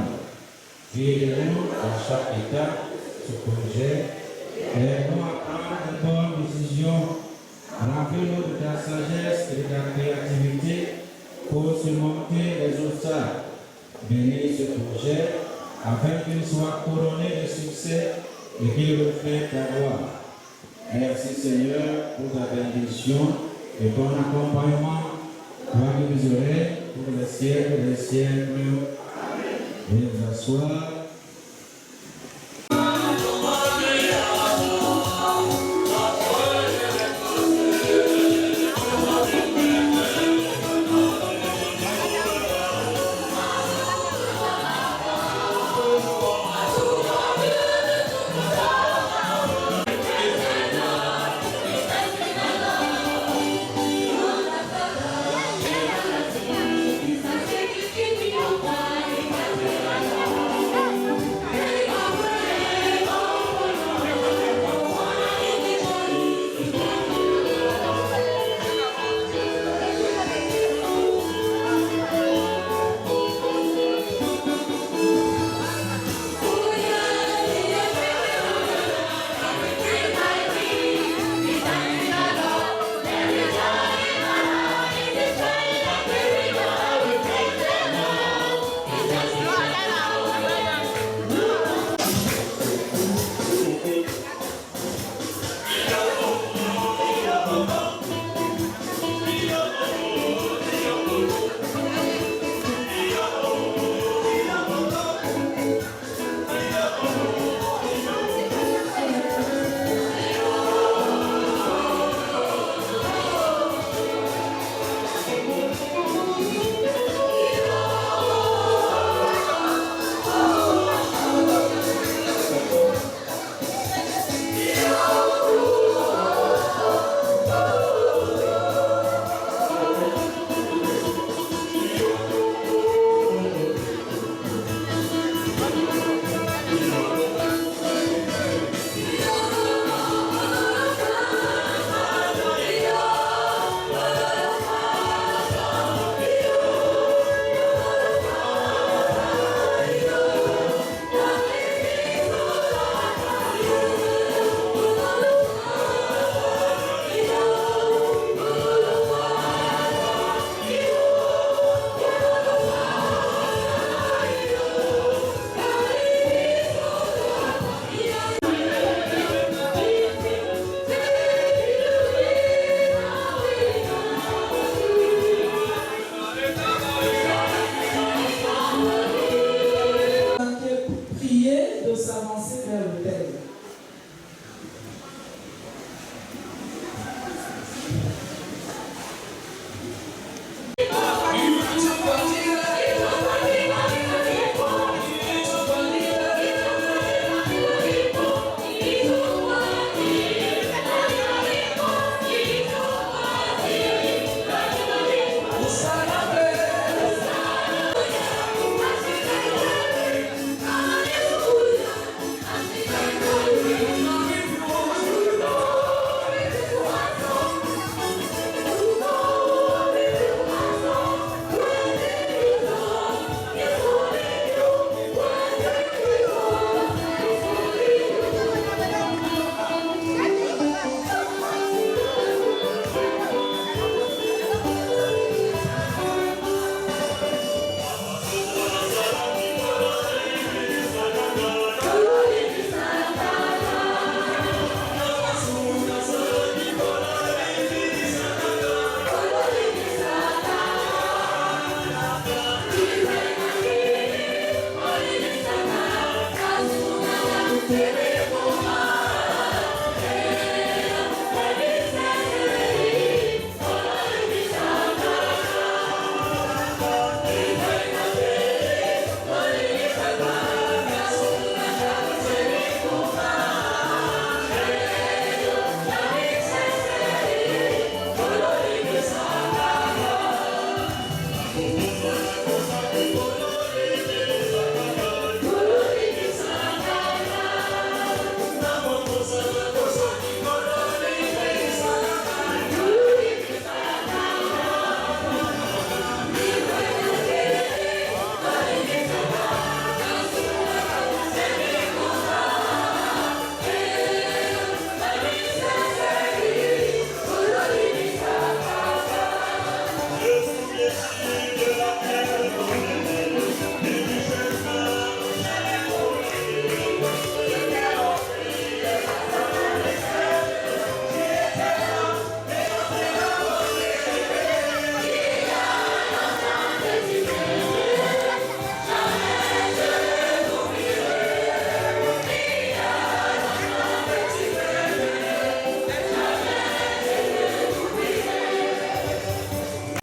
Guide-nous dans chaque étape de ce projet. Aide-nous à prendre de bonnes décisions. Remplis-nous de ta sagesse et de ta créativité pour surmonter les obstacles. Bénis ce projet afin qu'il soit couronné de succès et qu'il reflète ta gloire. Merci Seigneur pour ta bénédiction et ton accompagnement. Toi qui nous aurais pour les siècles des siècles. Veuillez vous asseoir.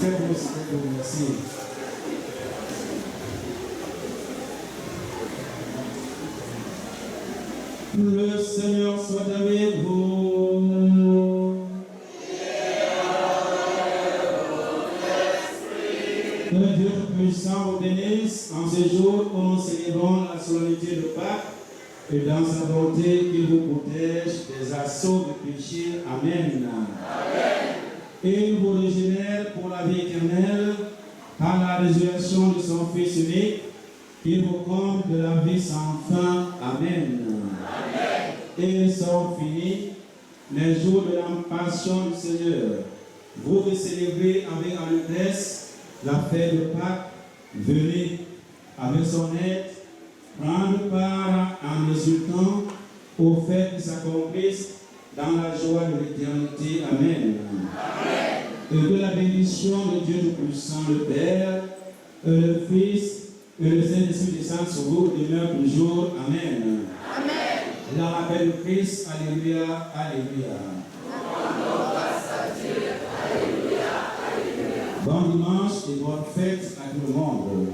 Le Seigneur soit avec vous. Que Dieu Tout-Puissant vous bénisse en ce jour où nous célébrons la solennité de Pâques et dans sa bonté qu'il vous protège des assauts de péché. Amen. Et il vous régénère pour la vie éternelle par la résurrection de son Fils unique, qu'il vous comble de la vie sans fin. Amen. Et sont finis les jours de la passion du Seigneur. Vous qui célébrez avec allégresse la fête de Pâques, venez avec son aide prendre part en résultant aux fêtes qui s'accomplissent dans la joie de l'éternité. Amen. Et que la bénédiction de Dieu Tout-Puissant, le Père, le Fils et le Saint-Esprit descendent sur vous demeure toujours. Amen. Dans la paix de Christ, alléluia, alléluia. Bon dimanche et bonne fête à tout le monde.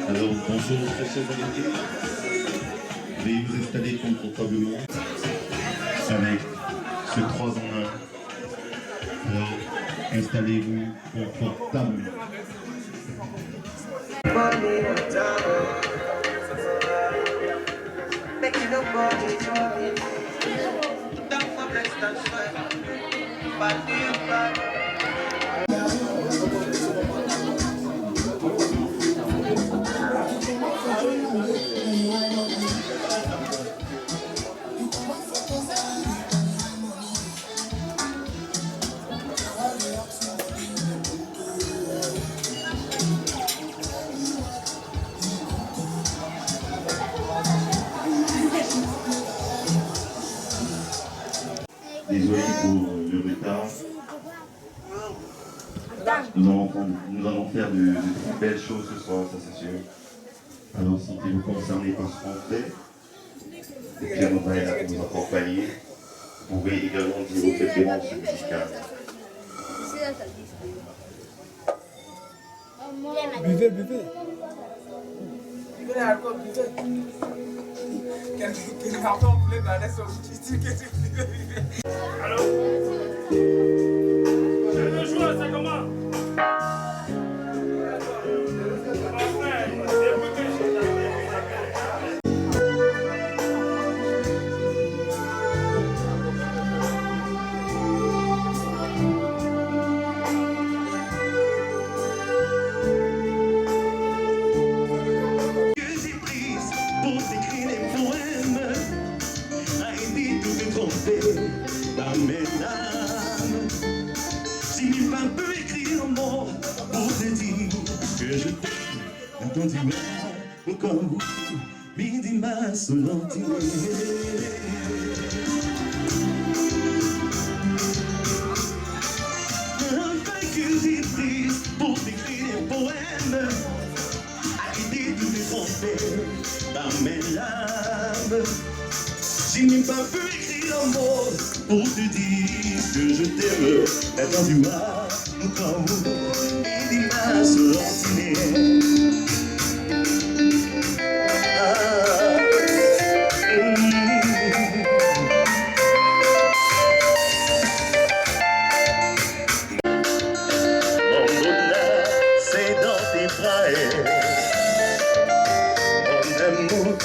Alors bonjour très chers invités, veuillez vous installer confortablement avec ce 3 en 1. Alors installez-vous confortablement. nous allons faire de très belles choses ce soir, ça c'est sûr. Alors si vous concernez par ce qu'on fait, et puis on va être là pour nous accompagner. Vous pouvez également dire vos préférences musicales. Buvez. Buvez l'alcool, buvez. Quel carton voulait garder son petit que tu buvais. Alors, le joueur, c'est comment? Dans mes larmes, si nul pas peut écrire un mot pour te dire que je t'aime, attendu mon corps, midi ma solentine. Enfin que j'ai triste pour t'écrire un poème, arrêtez de me tromper dans mes larmes. Si nul pas peut écrire un mot pour te dire que je t'aime, attends-tu-moi, mon corps, et dis-moi solentine. Mon bonheur, c'est dans tes bras, mon amour.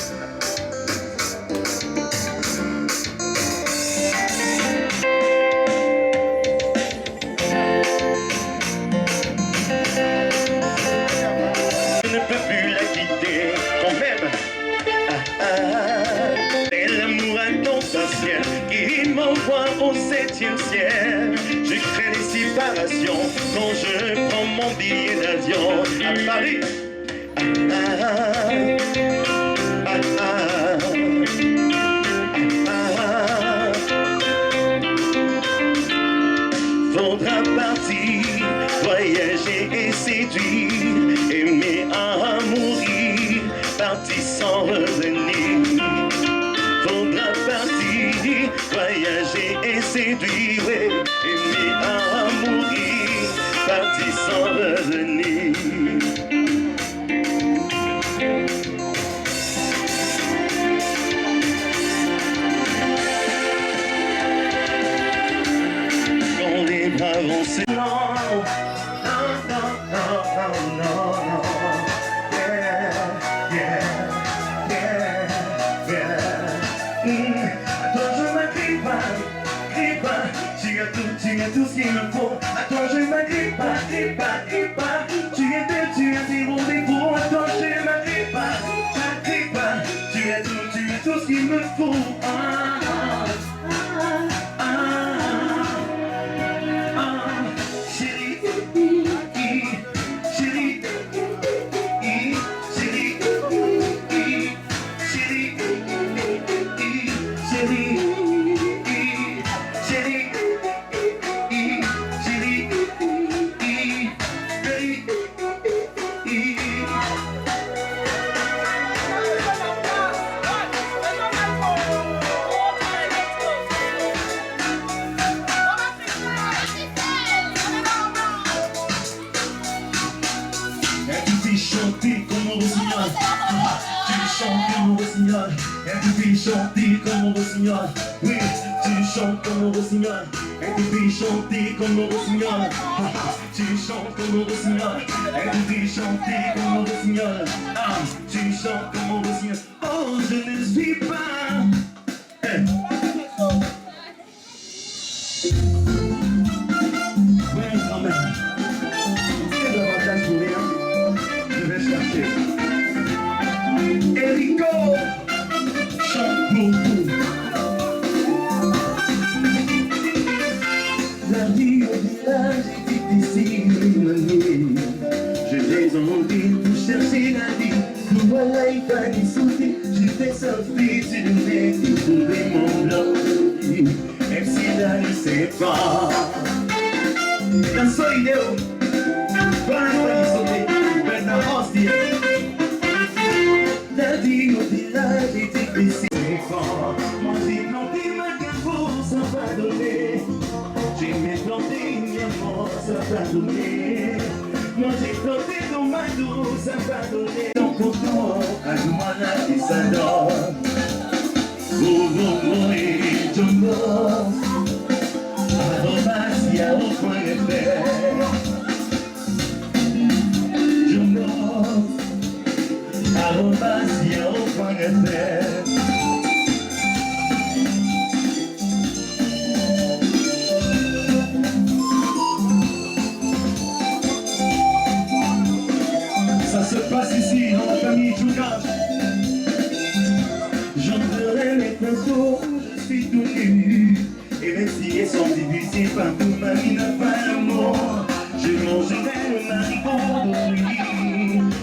Qui m'envoie au 7e ciel. Je crains les séparations quand je prends mon billet d'avion à Paris. Faudra partir, voyager et séduire, aimer à mourir, partir sans revenir. Faudra partir, voyager et séduire, aimer à mourir, partir sans revenir. Quand les bras vont se... Non, non, non, non, non, non. Attends, je m'agrippe pas, tu as tout ce qu'il me faut. Attends, je m'agrippe pas, tu es belle, tu as des rendez-vous. Attends, je m'agrippe pas, tu as tout ce qu'il me faut. Chérie, chérie, chanter comme un rossignol. Tu chantes comme un rossignol. Et tu fais chanter comme un rossignol. Oui, tu chantes comme un rossignol. Et tu fais chanter comme un rossignol. Tu chantes comme un rossignol. Et tu fais chanter comme un rossignol. Tu chantes comme un rossignol. Oh, je ne suis pas. Oui, quand même. C'est davantage pour rien. Je vais chercher. Erico, chante pour vous. La vie au village est difficile. Je vais en ville pour chercher la vie. Nous voilà, il va nous sauter. Je vais sortir sur le nez et trouver mon blanc. Même si là, je sais pas. Dans ce idéal. va donner. Moi j'ai planté dans ma douce, ça va donner. Ton coton, à Joumana qui s'adore. Boum et Jumbo. Arrobas, y'a au point de fer. Jumbo. Arrobas, y'a au point de fer. Ça se passe ici, dans la famille Jouka. J'entrerai mes photos, je suis tout nu. Et même si elles sont difficiles, partout ma vie n'a pas d'amour. Je mangerai le maricot d'autrui.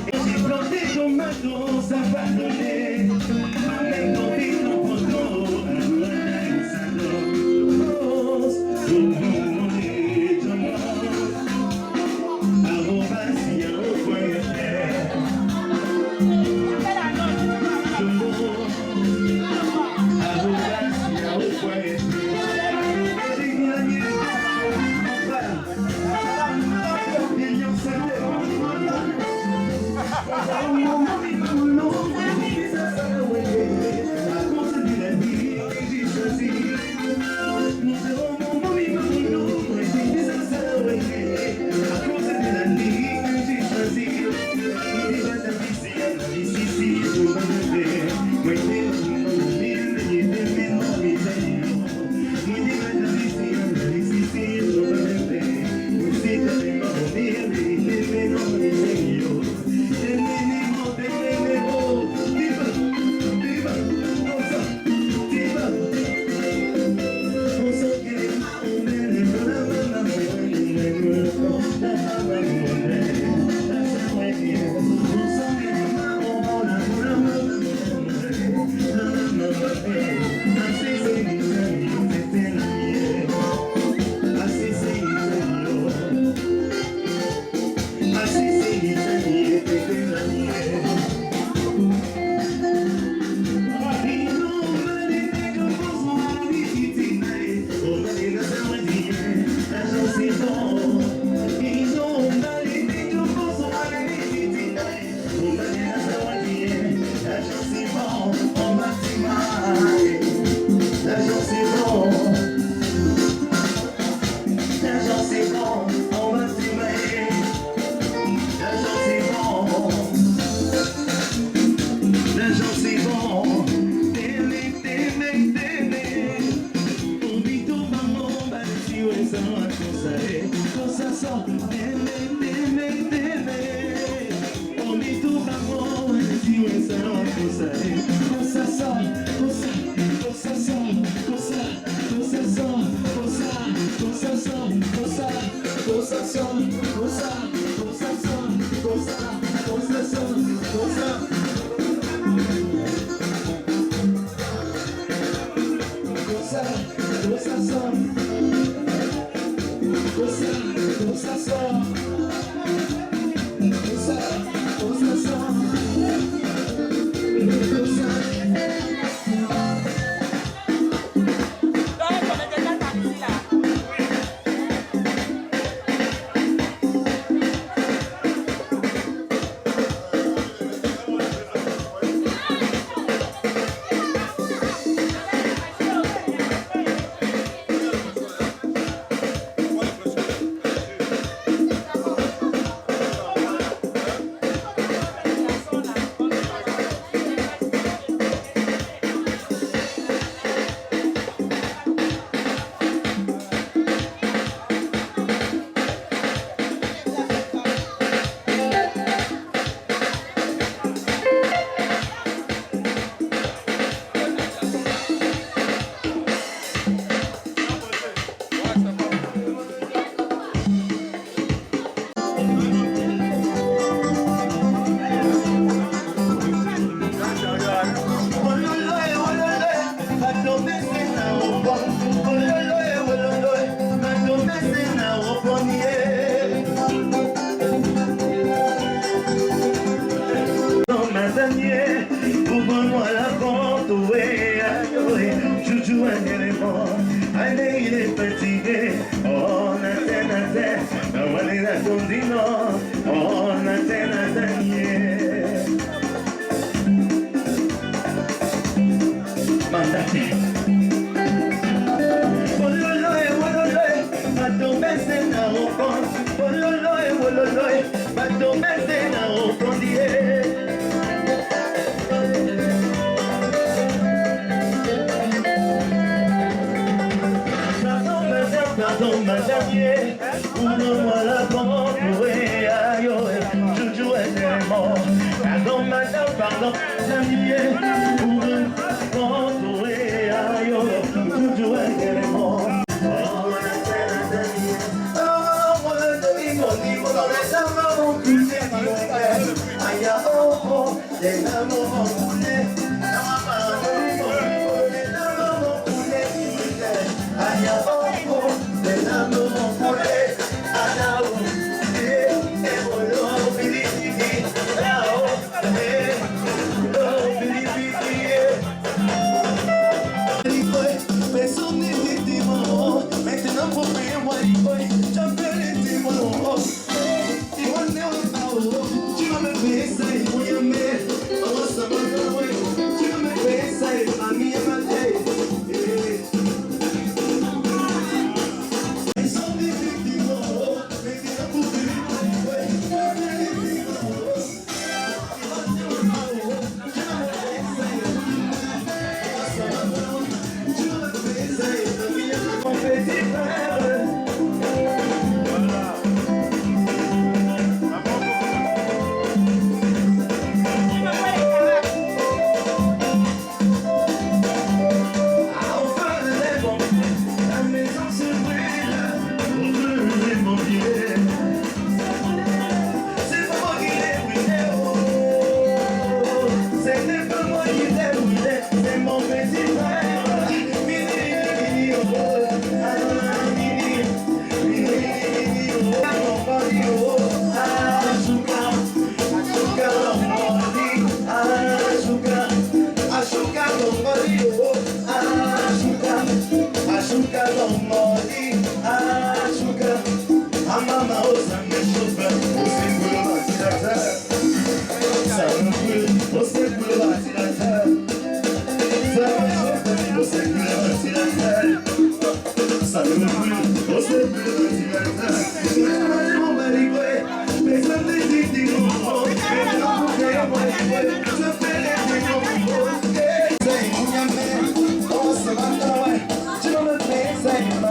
Et j'ai planté ton maton, ça va donner. Même quand t'es ton poteau, un jour ça donne. Arrobas, y'a au point de fer. Tondino, oh, Natanie. Mandate. Wololoe, wololoe, matomese na okon. Wololoe, wololoe, matomese na okondie. Pardon, madame, ouvre-moi la porte, oui, aïe, Joujou est mort. Pardon, madame, pardon, madame, ouvre-moi la porte, oui, aïe, Joujou est mort.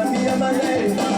Mamma mia,